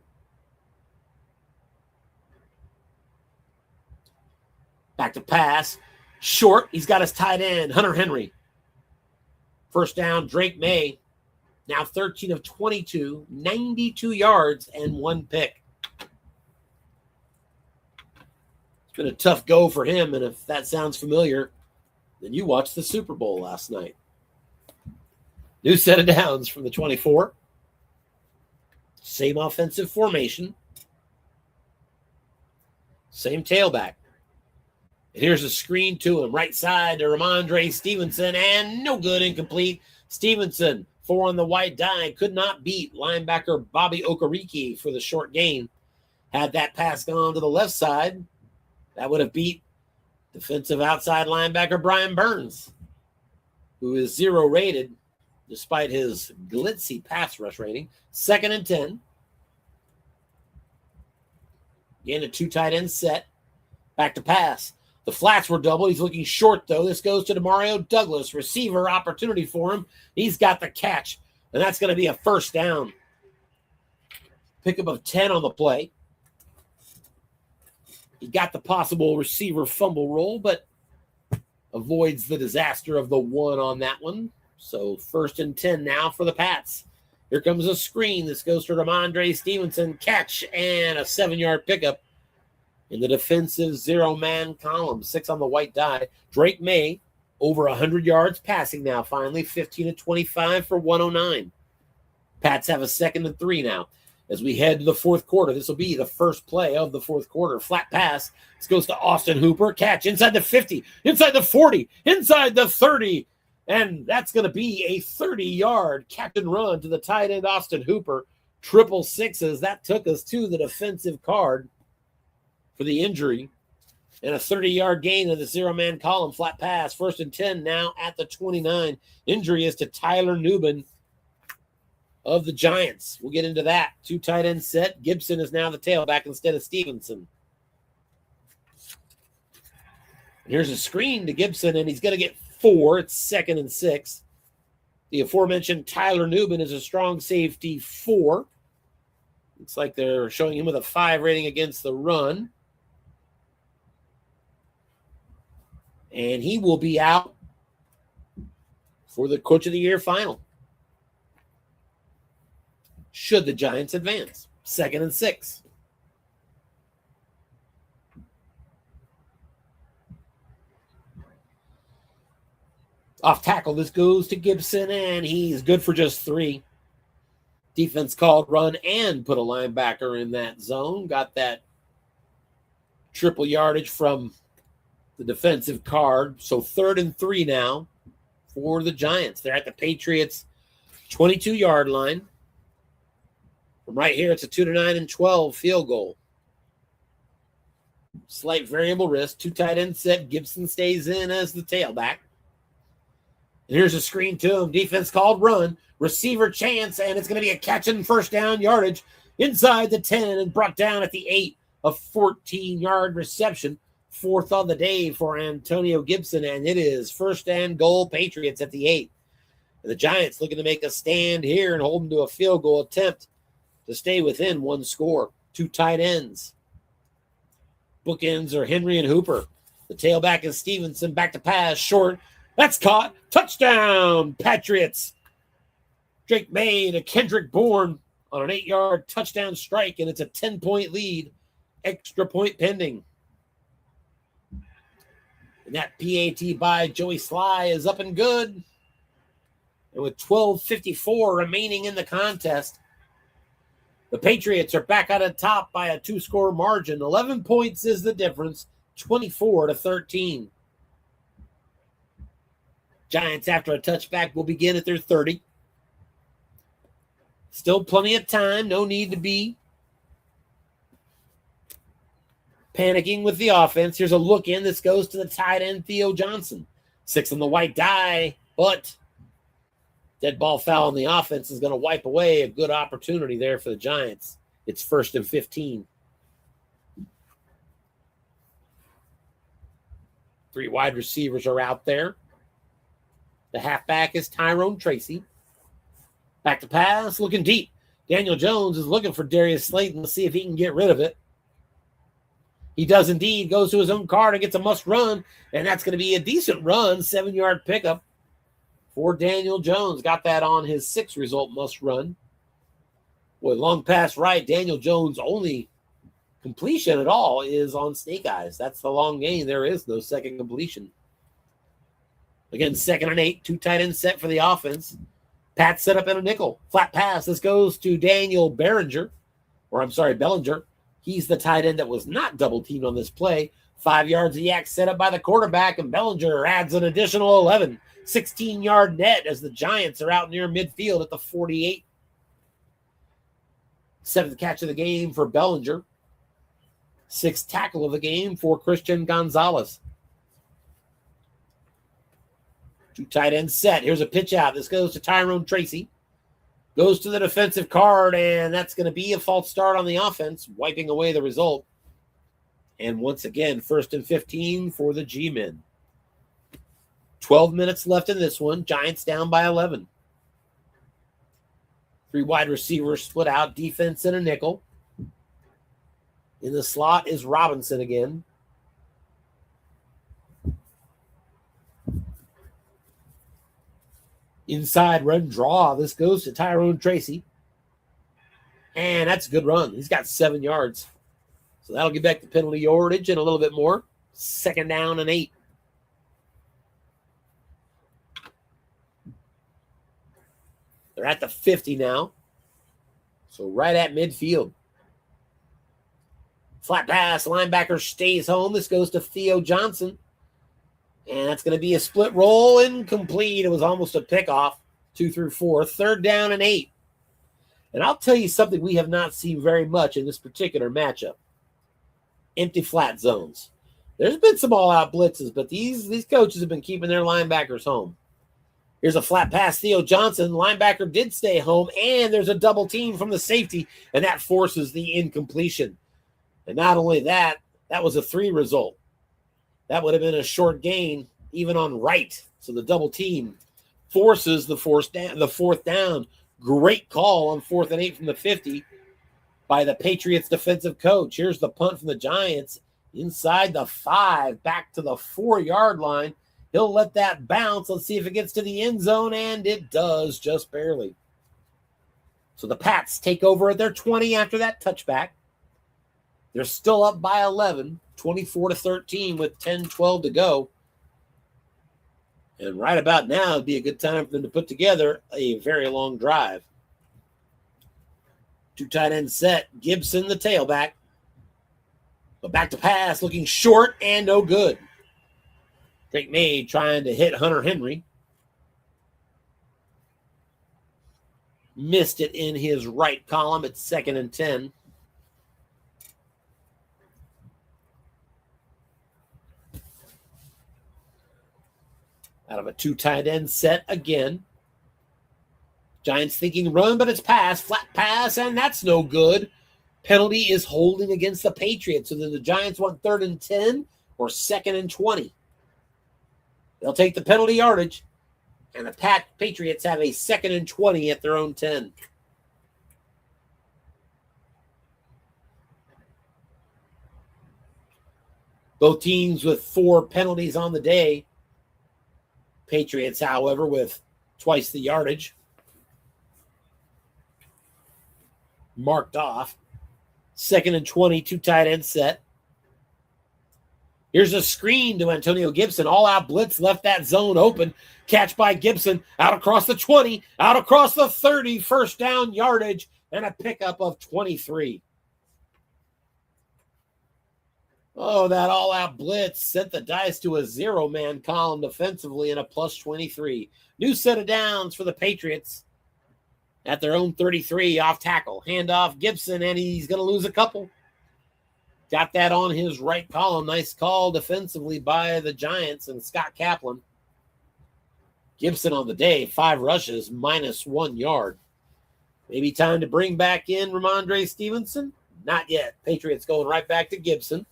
Back to pass. Short. He's got his tight end, Hunter Henry. First down, Drake May. Now 13 of 22, 92 yards, and 1 pick. It's been a tough go for him, and if that sounds familiar, then you watched the Super Bowl last night. New set of downs from the 24. Same offensive formation. Same tailback. And here's a screen to him. Right side to Ramondre Stevenson, and no good, incomplete. Stevenson, 4 on the white die, could not beat linebacker Bobby Okereke for the short gain. Had that pass gone to the left side, that would have beat defensive outside linebacker Brian Burns, who is 0 rated despite his glitzy pass rush rating. 2nd and 10. Again, a 2 tight end set. Back to pass. The flats were double. He's looking short, though. This goes to Demario Douglas. Receiver opportunity for him. He's got the catch, and that's going to be a first down. Pickup of 10 on the play. He got the possible receiver fumble roll, but avoids the disaster of the 1 on that one. So 1st and 10 now for the Pats. Here comes a screen. This goes to Ramondre Stevenson. Catch and a 7-yard pickup in the defensive 0-man column. 6 on the white die. Drake May, over 100 yards passing now, finally. 15 of 25 for 109. Pats have a 2nd and 3 now. As we head to the 4th quarter, this will be the first play of the 4th quarter. Flat pass. This goes to Austin Hooper. Catch inside the 50, inside the 40, inside the 30. And that's going to be a 30-yard catch and run to the tight end, Austin Hooper. 666s. That took us to the defensive card for the injury. And a 30-yard gain in the 0-man column. Flat pass. 1st and 10 now at the 29. Injury is to Tyler Nubin of the Giants. We'll get into that. 2 tight end set. Gibson is now the tailback instead of Stevenson. And here's a screen to Gibson, and he's going to get 4. It's 2nd and 6. The aforementioned Tyler Nubin is a strong safety 4. Looks like they're showing him with a 5 rating against the run. And he will be out for the Coach of the Year final, should the Giants advance. 2nd and 6. Off tackle, this goes to Gibson, and he's good for just 3. Defense called run and put a linebacker in that zone. Got that triple yardage from the defensive card. So 3rd and 3 now for the Giants. They're at the Patriots' 22-yard line. From right here, it's a 2 to 9 and 12 field goal. Slight variable risk. 2 tight end set. Gibson stays in as the tailback. And here's a screen to him. Defense called run. Receiver chance, and it's going to be a catch and first down yardage inside the 10 and brought down at the 8. A 14-yard reception. 4th on the day for Antonio Gibson, and it is 1st and goal Patriots at the 8. And the Giants looking to make a stand here and hold them to a field goal attempt to stay within 1 score. 2 tight ends. Bookends are Henry and Hooper. The tailback is Stevenson. Back to pass. Short. That's caught. Touchdown, Patriots. Drake May to Kendrick Bourne on an 8-yard touchdown strike, and it's a 10-point lead. Extra point pending. And that PAT by Joey Sly is up and good. And with 12:54 remaining in the contest, the Patriots are back out on top by a 2-score margin. 11 points is the difference, 24-13. Giants, after a touchback, will begin at their 30. Still plenty of time. No need to be panicking with the offense. Here's a look in. This goes to the tight end, Theo Johnson. 6 on the white die, but dead ball foul on the offense is going to wipe away a good opportunity there for the Giants. It's 1st and 15. 3 wide receivers are out there. The halfback is Tyrone Tracy. Back to pass, looking deep. Daniel Jones is looking for Darius Slayton to see if he can get rid of it. He does indeed. Goes to his own card and gets a must run, and that's going to be a decent run, 7-yard pickup for Daniel Jones. Got that on his 6th result must run. With long pass right, Daniel Jones' only completion at all is on Snake Eyes. That's the long gain. There is no second completion. Again, 2nd and 8, 2 tight ends set for the offense. Pat set up in a nickel. Flat pass. This goes to Daniel Bellinger. He's the tight end that was not double-teamed on this play. 5 yards of yak set up by the quarterback, and Bellinger adds an additional 11. 16-yard net as the Giants are out near midfield at the 48. 7th catch of the game for Bellinger. 6th tackle of the game for Christian Gonzalez. 2 tight ends set. Here's a pitch out. This goes to Tyrone Tracy. Goes to the defensive card, and that's going to be a false start on the offense, wiping away the result. And once again, 1st and 15 for the G-men. 12 minutes left in this one. Giants down by 11. 3 wide receivers split out. Defense in a nickel. In the slot is Robinson again. Inside run draw. This goes to Tyrone Tracy. And that's a good run. He's got 7 yards. So that'll get back the penalty yardage and a little bit more. 2nd down and 8. They're at the 50 now. So right at midfield. Flat pass. Linebacker stays home. This goes to Theo Johnson. And that's going to be a split roll, incomplete. It was almost a pickoff. 2 through 4. 3rd down and 8. And I'll tell you something we have not seen very much in this particular matchup. Empty flat zones. There's been some all-out blitzes, but these coaches have been keeping their linebackers home. Here's a flat pass. Theo Johnson, linebacker, did stay home, and there's a double team from the safety, and that forces the incompletion. And not only that, that was a 3 result. That would have been a short gain, even on right. So the double team forces the 4th down. Great call on 4th and 8 from the 50 by the Patriots defensive coach. Here's the punt from the Giants inside the 5, back to the 4-yard line. He'll let that bounce. Let's see if it gets to the end zone, and it does, just barely. So the Pats take over at their 20 after that touchback. They're still up by 11, 24-13 with 10-12 to go. And right about now would be a good time for them to put together a very long drive. 2 tight ends set. Gibson, the tailback. But back to pass, looking short and no good. Drake May trying to hit Hunter Henry. Missed it in his right column. It's 2nd and 10. Out of a 2 tight end set again. Giants thinking run, but it's pass. Flat pass, and that's no good. Penalty is holding against the Patriots. So then the Giants want 3rd and 10 or 2nd and 20. They'll take the penalty yardage, and the Patriots have a 2nd and 20 at their own 10. Both teams with 4 penalties on the day. Patriots, however, with twice the yardage marked off. 2nd and 20, 2 tight end set. Here's a screen to Antonio Gibson. All-out blitz left that zone open. Catch by Gibson. Out across the 20. Out across the 30. First down yardage. And a pickup of 23. Oh, that all-out blitz sent the Dice to a 0-man column defensively and a plus 23. New set of downs for the Patriots at their own 33 off tackle. Handoff Gibson, and he's going to lose a couple. Got that on his right column. Nice call defensively by the Giants and Scott Kaplan. Gibson on the day, 5 rushes, minus 1 yard. Maybe time to bring back in Ramondre Stevenson? Not yet. Patriots going right back to Gibson.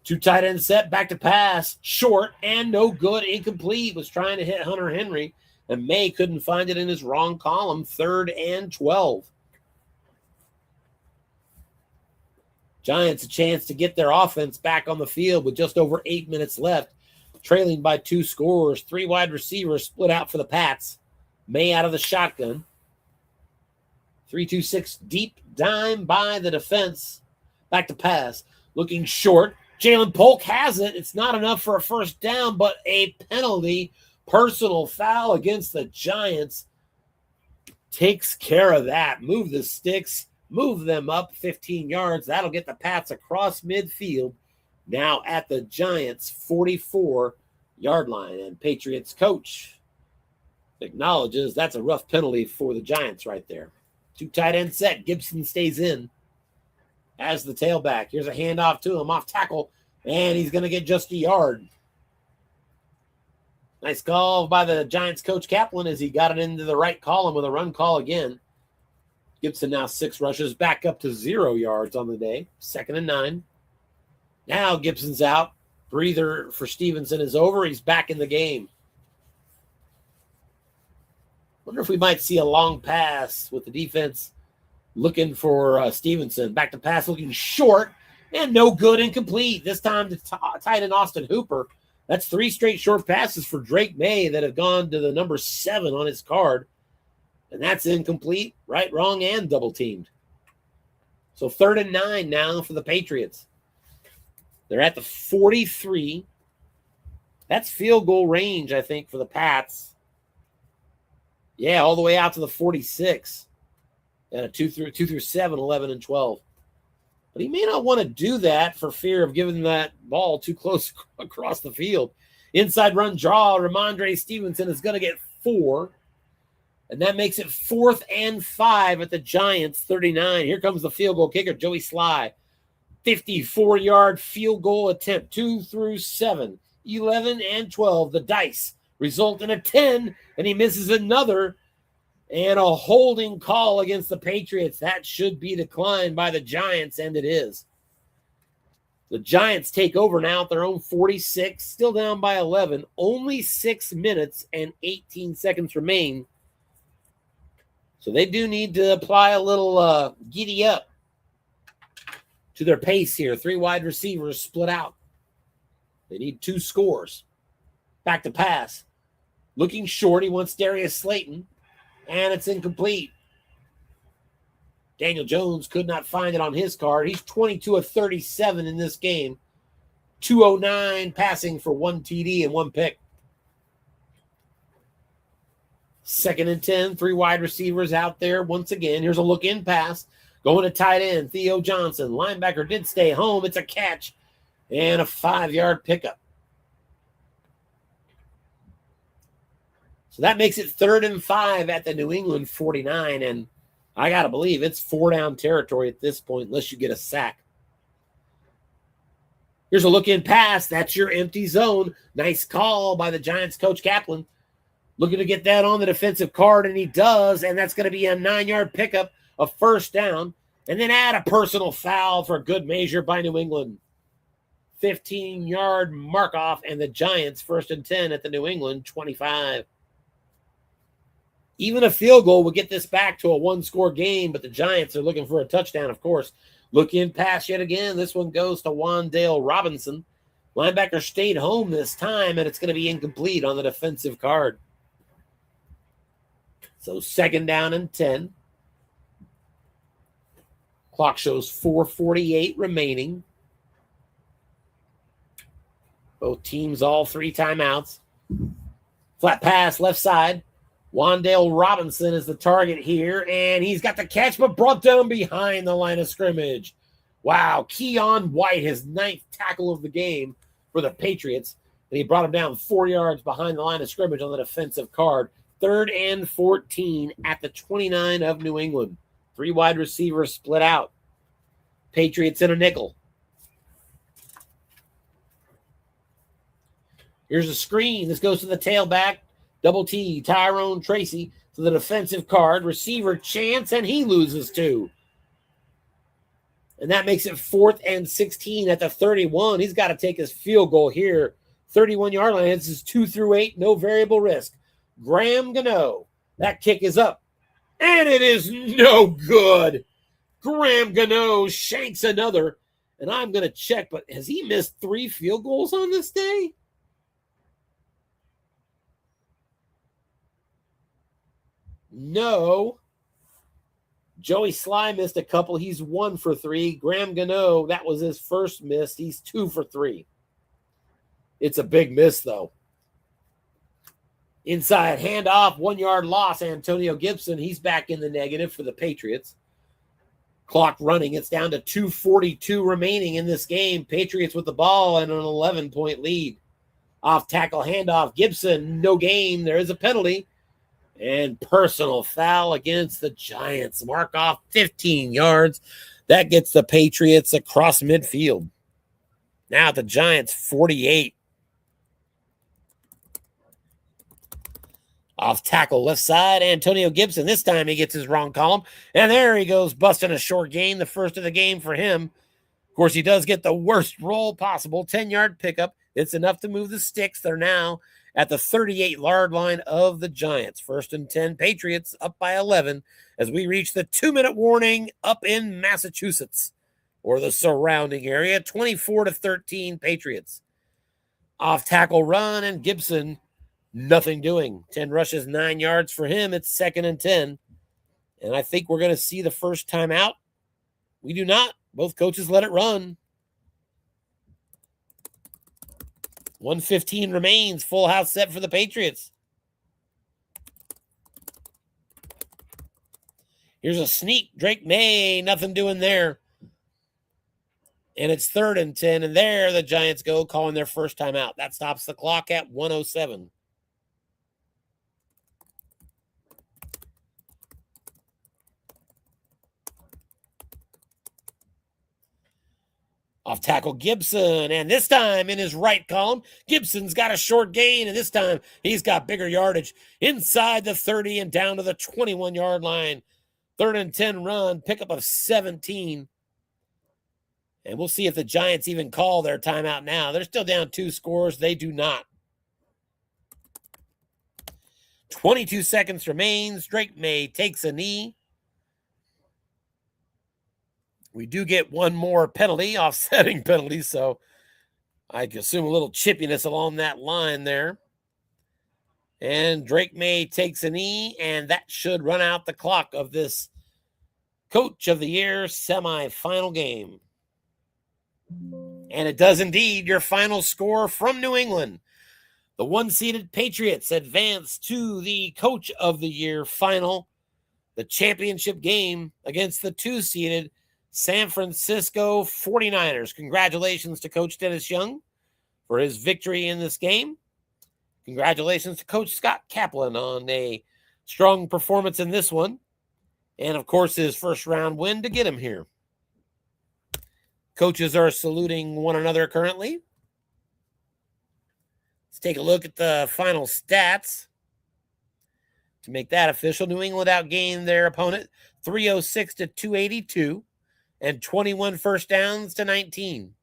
2 tight end set, back to pass. Short and no good, incomplete. Was trying to hit Hunter Henry, and May couldn't find it in his wrong column. 3rd and 12. Giants a chance to get their offense back on the field with just over 8 minutes left. Trailing by 2 scores. 3 wide receivers split out for the Pats. May out of the shotgun. 3-2-6 deep dime by the defense. Back to pass. Looking short. Jalen Polk has it. It's not enough for a first down, but a penalty. Personal foul against the Giants takes care of that. Move the sticks. Move them up 15 yards. That'll get the Pats across midfield. Now at the Giants' 44-yard line. And Patriots coach acknowledges that's a rough penalty for the Giants right there. 2 tight end set. Gibson stays in as the tailback. Here's a handoff to him off tackle, and he's going to get just a yard. Nice call by the Giants coach Kaplan as he got it into the right column with a run call again. Gibson now 6 rushes, back up to 0 yards on the day. 2nd and 9. Now Gibson's out. Breather for Stevenson is over. He's back in the game. Wonder if we might see a long pass with the defense looking for Stevenson. Back to pass, looking short, and no good, incomplete. This time to tight end Austin Hooper. That's 3 straight short passes for Drake May that have gone to the number 7 on his card. And that's incomplete, right, wrong, and double teamed. So 3rd and 9 now for the Patriots. They're at the 43. That's field goal range, I think, for the Pats. Yeah, all the way out to the 46. And a 2 through 7, 11 and 12. But he may not want to do that for fear of giving that ball too close across the field. Inside run draw, Ramondre Stevenson is going to get 4. And that makes it 4th and 5 at the Giants' 39. Here comes the field goal kicker, Joey Sly. 54-yard field goal attempt, 2 through 7, 11 and 12. The Dice result in a 10, and he misses another. And a holding call against the Patriots. That should be declined by the Giants, and it is. The Giants take over now at their own 46, still down by 11. Only 6 minutes and 18 seconds remain. So they do need to apply a little giddy up to their pace here. 3 wide receivers split out. They need 2 scores. Back to pass. Looking short, he wants Darius Slayton. And it's incomplete. Daniel Jones could not find it on his card. He's 22 of 37 in this game. 209 passing for 1 TD and 1 pick. 2nd and 10, 3 wide receivers out there once again. Here's a look-in pass. Going to tight end, Theo Johnson. Linebacker did stay home. It's a catch and a 5-yard pickup. So that makes it 3rd and 5 at the New England 49. And I got to believe it's 4-down territory at this point unless you get a sack. Here's a look-in pass. That's your empty zone. Nice call by the Giants coach Kaplan. Looking to get that on the defensive card, and he does. And that's going to be a 9-yard pickup, a 1st down. And then add a personal foul for good measure by New England. 15-yard mark-off, and the Giants 1st and 10 at the New England 25. Even a field goal would get this back to a 1-score game, but the Giants are looking for a touchdown, of course. Looking pass yet again. This one goes to Wandale Robinson. Linebacker stayed home this time, and it's going to be incomplete on the defensive card. So 2nd down and 10. Clock shows 4:48 remaining. Both teams all 3 timeouts. Flat pass left side. Wandale Robinson is the target here, and he's got the catch, but brought down behind the line of scrimmage. Wow, Keon White, his 9th tackle of the game for the Patriots, and he brought him down 4 yards behind the line of scrimmage on the defensive card. 3rd and 14 at the 29 of New England. 3 wide receivers split out. Patriots in a nickel. Here's a screen. This goes to the tailback. Double T, Tyrone Tracy to the defensive card. Receiver chance, and he loses 2. And that makes it 4th and 16 at the 31. He's got to take his field goal here. 31-yard line. This is 2 through 8. No variable risk. Graham Gano. That kick is up. And it is no good. Graham Gano shanks another. And I'm going to check, but has he missed 3 field goals on this day? No. Joey Sly missed a couple. He's 1 for 3. Graham Gano, that was his first miss. He's 2 for 3. It's a big miss, though. Inside handoff, 1-yard loss. Antonio Gibson, he's back in the negative for the Patriots. Clock running. It's down to 2:42 remaining in this game. Patriots with the ball and an 11-point lead. Off tackle handoff. Gibson, no gain. There is a penalty. And personal foul against the Giants. Mark off 15 yards. That gets the Patriots across midfield. Now the Giants 48. Off tackle left side, Antonio Gibson. This time he gets his wrong column. And there he goes, busting a short gain, the first of the game for him. Of course, he does get the worst roll possible. 10-yard pickup. It's enough to move the sticks. They're now at the 38-yard line of the Giants. 1st and 10, Patriots up by 11 as we reach the 2-minute warning up in Massachusetts or the surrounding area. 24-13, Patriots. Off tackle run, and Gibson, nothing doing. 10 rushes, 9 yards for him. It's 2nd and 10. And I think we're going to see the first time out. We do not. Both coaches let it run. 1:15 remains. Full house set for the Patriots. Here's a sneak. Drake May, nothing doing there. And it's 3rd and 10. And there the Giants go, calling their first time out. That stops the clock at 1:07. Off tackle Gibson, and this time in his right column, Gibson's got a short gain, and this time he's got bigger yardage inside the 30 and down to the 21-yard line. 3rd and 10 run, pickup of 17. And we'll see if the Giants even call their timeout now. They're still down 2 scores. They do not. 22 seconds remains. Drake May takes a knee. We do get one more penalty, offsetting penalty, so I assume a little chippiness along that line there. And Drake May takes a knee, and that should run out the clock of this Coach of the Year semifinal game. And it does indeed. Your final score from New England. The 1-seeded Patriots advance to the Coach of the Year final, the championship game against the 2-seeded San Francisco 49ers. Congratulations to Coach Dennis Young for his victory in this game. Congratulations to Coach Scott Kaplan on a strong performance in this one. And, of course, his first-round win to get him here. Coaches are saluting one another currently. Let's take a look at the final stats. To make that official, New England outgained their opponent 306 to 282. And 21 first downs to 19.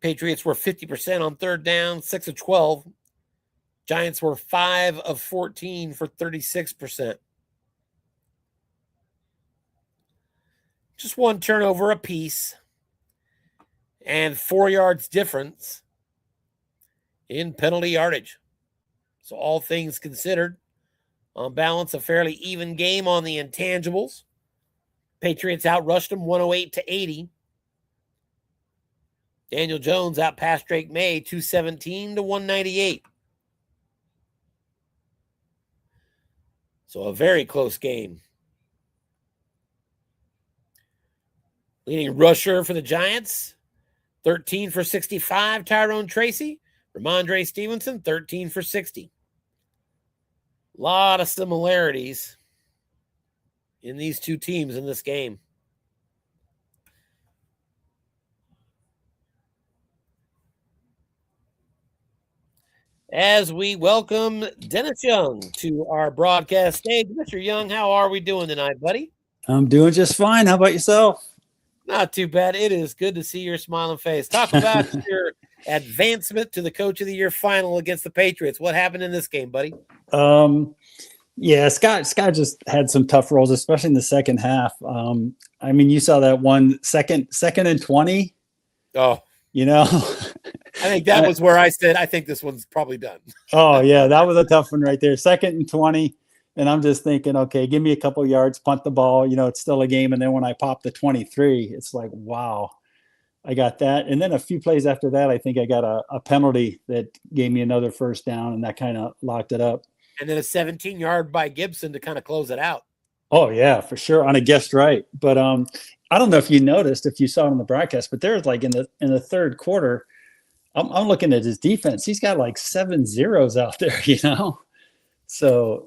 Patriots were 50% on 3rd down, 6 of 12. Giants were 5 of 14 for 36%. just 1 turnover apiece, and 4 yards difference in penalty yardage. So all things considered, on balance, a fairly even game on the intangibles. Patriots outrushed them 108-80. Daniel Jones outpassed Drake May 217-198. So a very close game. Leading rusher for the Giants, 13 for 65, Tyrone Tracy. Ramondre Stevenson, 13 for 60. A lot of similarities in these two teams in this game. As we welcome Dennis Young to our broadcast stage. Mr. Young, how are we doing tonight, buddy? I'm doing just fine. How about yourself? Not too bad. It is good to see your smiling face. Talk about your advancement to the Coach of the Year final against the Patriots. What happened in this game, buddy? Yeah, Scott just had some tough rolls, especially in the second half. I mean, you saw that one second and 20. Oh, you know, I think that was where I said, I think this one's probably done. Oh yeah, that was a tough one right there. 2nd and 20. And I'm just thinking, okay, give me a couple yards, punt the ball. You know, it's still a game. And then when I popped the 23, it's like, wow, I got that. And then a few plays after that, I think I got a penalty that gave me another first down, and that kind of locked it up. And then a 17-yard by Gibson to kind of close it out. Oh, yeah, for sure, on a guessed right. But I don't know if you noticed, if you saw it on the broadcast, but there's like in the third quarter, I'm looking at his defense. He's got like 7 zeros out there, you know. So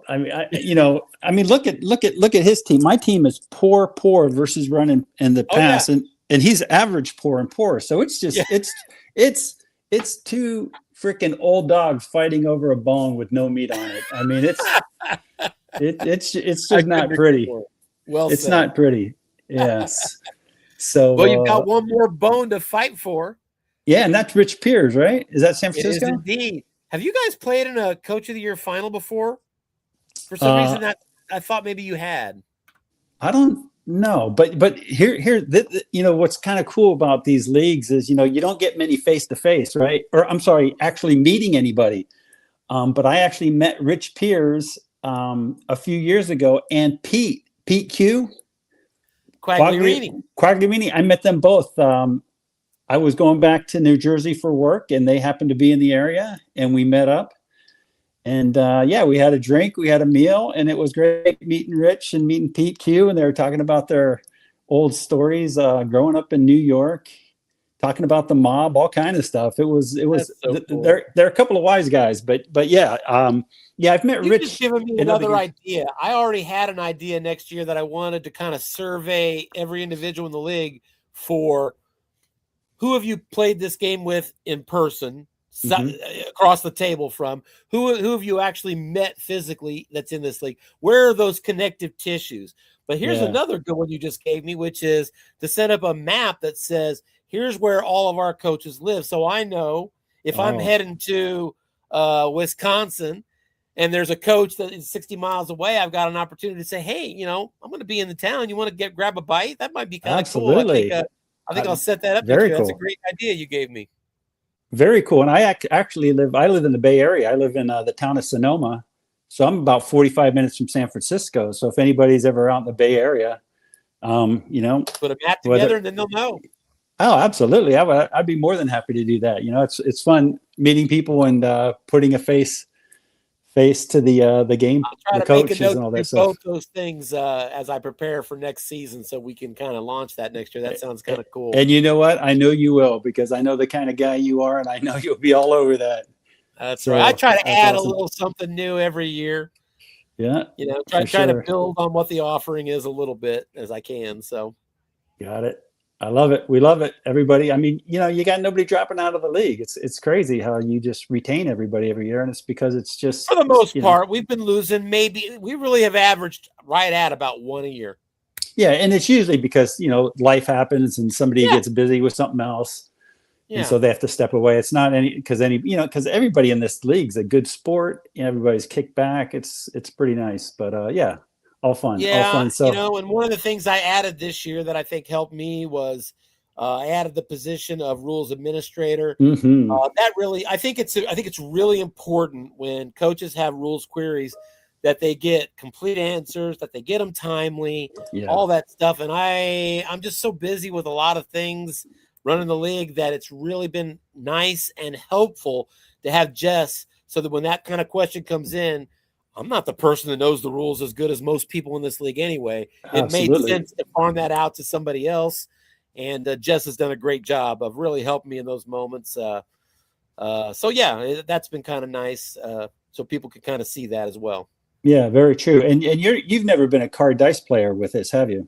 I mean, look at his team. My team is poor versus running in the pass, and he's average poor. So it's just it's two freaking old dogs fighting over a bone with no meat on it. I mean, it's just not pretty. Well, it's not pretty. Yes. So well, you've got one more bone to fight for. Yeah, and that's Rich Pierce, right? Is that San Francisco? It is indeed. Have you guys played in a Coach of the Year final before? For some reason, that I thought maybe you had. I don't know, but here, you know, what's kind of cool about these leagues is, you know, you don't get many face to face, right? Or I'm sorry, actually meeting anybody. But I actually met Rich Pierce a few years ago, and Pete Q. Quagliarini. I met them both. I was going back to New Jersey for work, and they happened to be in the area, and we met up. And we had a drink, we had a meal, and it was great meeting Rich and meeting Pete Q. And they were talking about their old stories growing up in New York, talking about the mob, all kind of stuff. It was. So cool. They're a couple of wise guys, but yeah, I've met Rich. Just giving me another idea. I already had an idea next year that I wanted to kind of survey every individual in the league for. Who have you played this game with in person, across the table from? Who have you actually met physically that's in this league? Where are those connective tissues? But here's another good one you just gave me, which is to set up a map that says, here's where all of our coaches live. So I know if I'm heading to Wisconsin and there's a coach that is 60 miles away, I've got an opportunity to say, hey, you know, I'm going to be in the town. You want to grab a bite? That might be kind of cool. I think I'll set that up. Very cool. That's a great idea you gave me. Very cool. And I actually live in the Bay Area. I live in the town of Sonoma. So I'm about 45 minutes from San Francisco. So if anybody's ever out in the Bay Area, you know. Put a map together and then they'll know. Oh, absolutely. I'd be more than happy to do that. You know, it's fun meeting people and putting a face to the game, the coaches and all that stuff. Both those things as I prepare for next season, so we can kind of launch that next year. That sounds kind of cool. And you know what? I know you will, because I know the kind of guy you are, and I know you'll be all over that. That's right. I try to add a little something new every year. Yeah. You know, try to build on what the offering is a little bit as I can. So. Got it. I love it. We love it, everybody. I mean, you know, you got nobody dropping out of the league. It's crazy how you just retain everybody every year, and it's because it's just for the most part we've been losing. Maybe we really have averaged right at about 1 a year. Yeah, and it's usually because, you know, life happens and somebody gets busy with something else, and so they have to step away. It's not because everybody in this league's a good sport. Everybody's kicked back. It's pretty nice, but a all fun. All Yeah, fun. So and one of the things I added this year that I think helped me was I added the position of rules administrator. That really, I think it's really important when coaches have rules queries that they get complete answers, that they get them timely, all that stuff. And I'm just so busy with a lot of things running the league that it's really been nice and helpful to have Jess, so that when that kind of question comes in, I'm not the person that knows the rules as good as most people in this league anyway. It made sense to farm that out to somebody else. And Jess has done a great job of really helping me in those moments. So yeah, that's been kind of nice. So people can kind of see that as well. Yeah, very true. And you've never been a card dice player with this, have you?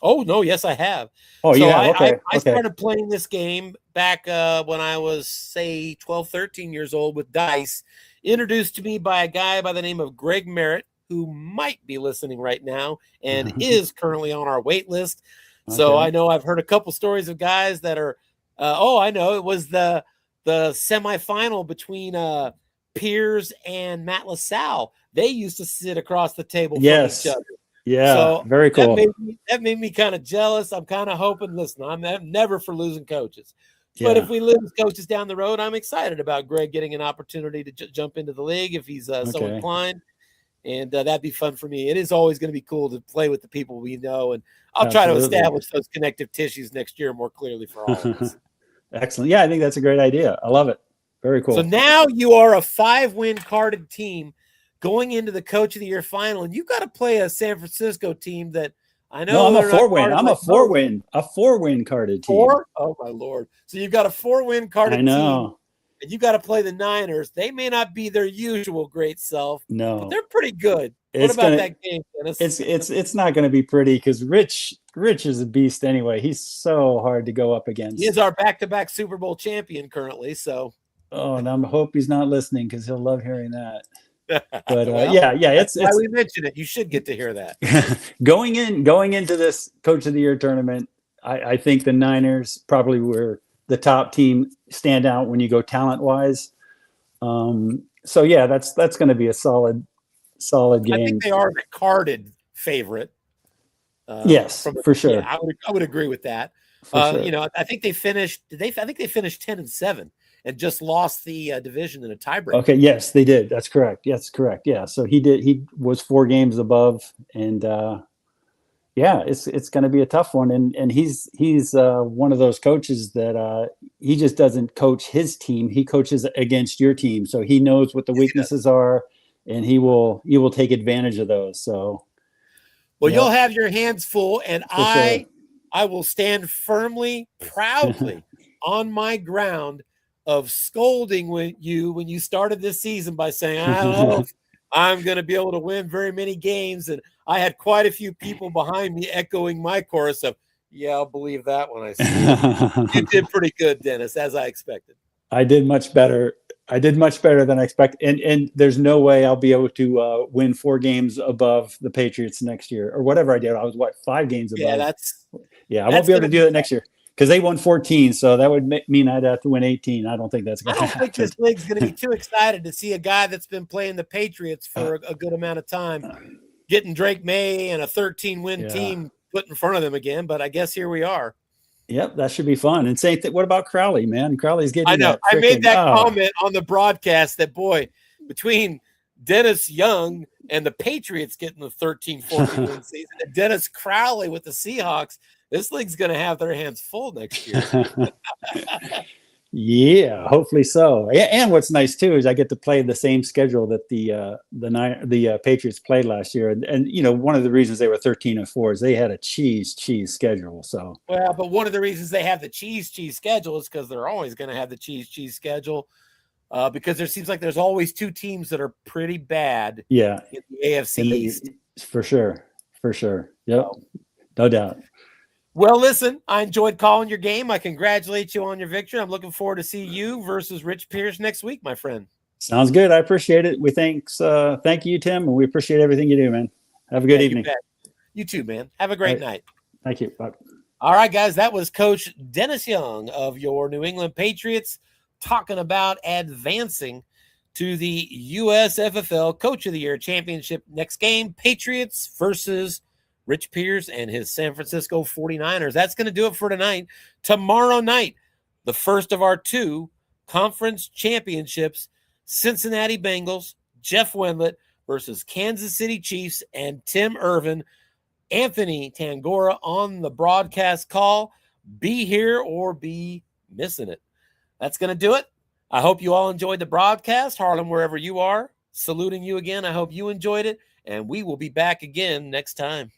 Oh no, yes, I have. Oh, so you have? Okay. I started playing this game back when I was, say, 12, 13 years old with dice, introduced to me by a guy by the name of Greg Merritt, who might be listening right now and is currently on our wait list. So I know I've heard a couple stories of guys that are, I know it was the semifinal between Piers and Matt LaSalle. They used to sit across the table from each other. Yeah, so very cool. That made me kind of jealous. I'm kind of hoping, listen, I'm never for losing coaches. Yeah. But if we lose coaches down the road, I'm excited about Greg getting an opportunity to jump into the league if he's so inclined. And that'd be fun for me. It is always going to be cool to play with the people we know. And I'll try to establish those connective tissues next year more clearly for all of us. Excellent. Yeah, I think that's a great idea. I love it. Very cool. So now you are a 5-win carded team going into the Coach of the Year final, and you've got to play a San Francisco team that I know. No, I'm a 4-win. I'm a 4-win. A 4-win carded team. 4? Oh my Lord! So you've got a 4-win carded team, and you got to play the Niners. They may not be their usual great self, but they're pretty good. What about that game, Dennis? It's not going to be pretty because Rich is a beast anyway. He's so hard to go up against. He is our back-to-back Super Bowl champion currently. So. Oh, and I hope he's not listening because he'll love hearing that. But well, it's why we mentioned it. You should get to hear that. going into this Coach of the Year tournament, I think the Niners probably were the top team stand out when you go talent wise. So yeah, that's going to be a solid game. I think they are the carded favorite. Yes, for sure. Yeah, I would agree with that. Sure. I think they finished. I think they finished 10-7. And just lost the division in a tiebreak. Okay, yes, they did. That's correct. Yes, correct. Yeah, so he did. He was 4 games above, and it's going to be a tough one. And he's one of those coaches that he just doesn't coach his team. He coaches against your team, so he knows what the weaknesses are, and he will take advantage of those. So, well, you'll have your hands full, and I will stand firmly, proudly on my ground of scolding when you started this season by saying, I don't know if I'm going to be able to win very many games. And I had quite a few people behind me echoing my chorus of, yeah, I'll believe that when I see it. You did pretty good, Dennis, as I expected. I did much better. Than I expected. And there's no way I'll be able to win 4 games above the Patriots next year or whatever I did. I was 5 games above. I won't be able to do that next year. Because they won 14, so that would mean I'd have to win 18. I don't think that's going to happen. I don't think this league's going to be too excited to see a guy that's been playing the Patriots for a good amount of time getting Drake May and a 13-win team put in front of them again. But I guess here we are. Yep, that should be fun. And what about Crowley, man? Crowley's getting. I know. I made that comment on the broadcast that, boy, between Dennis Young and the Patriots getting the 13-14 win season, and Dennis Crowley with the Seahawks, this league's going to have their hands full next year. Yeah, hopefully so. And what's nice too is I get to play the same schedule that the Patriots played last year. And one of the reasons they were 13-4 is they had a cheese schedule. So but one of the reasons they have the cheese schedule is because they're always going to have the cheese schedule. Because there seems like there's always 2 teams that are pretty bad. Yeah, in the AFC East. For sure. Yep, no doubt. Well, listen, I enjoyed calling your game. I congratulate you on your victory. I'm looking forward to see you versus Rich Pierce next week, my friend. Sounds good. I appreciate it. Thank you, Tim, and we appreciate everything you do, man. Have a good evening. You too, man. Have a great night. Thank you. Bye. All right, guys, that was Coach Dennis Young of your New England Patriots talking about advancing to the USFFL Coach of the Year Championship. Next game, Patriots versus Rich Pierce and his San Francisco 49ers. That's going to do it for tonight. Tomorrow night, the first of our 2 conference championships, Cincinnati Bengals, Jeff Wendlandt versus Kansas City Chiefs and Tim Irvin. Anthony Tangora on the broadcast call. Be here or be missing it. That's going to do it. I hope you all enjoyed the broadcast. Harlan, wherever you are, saluting you again. I hope you enjoyed it, and we will be back again next time.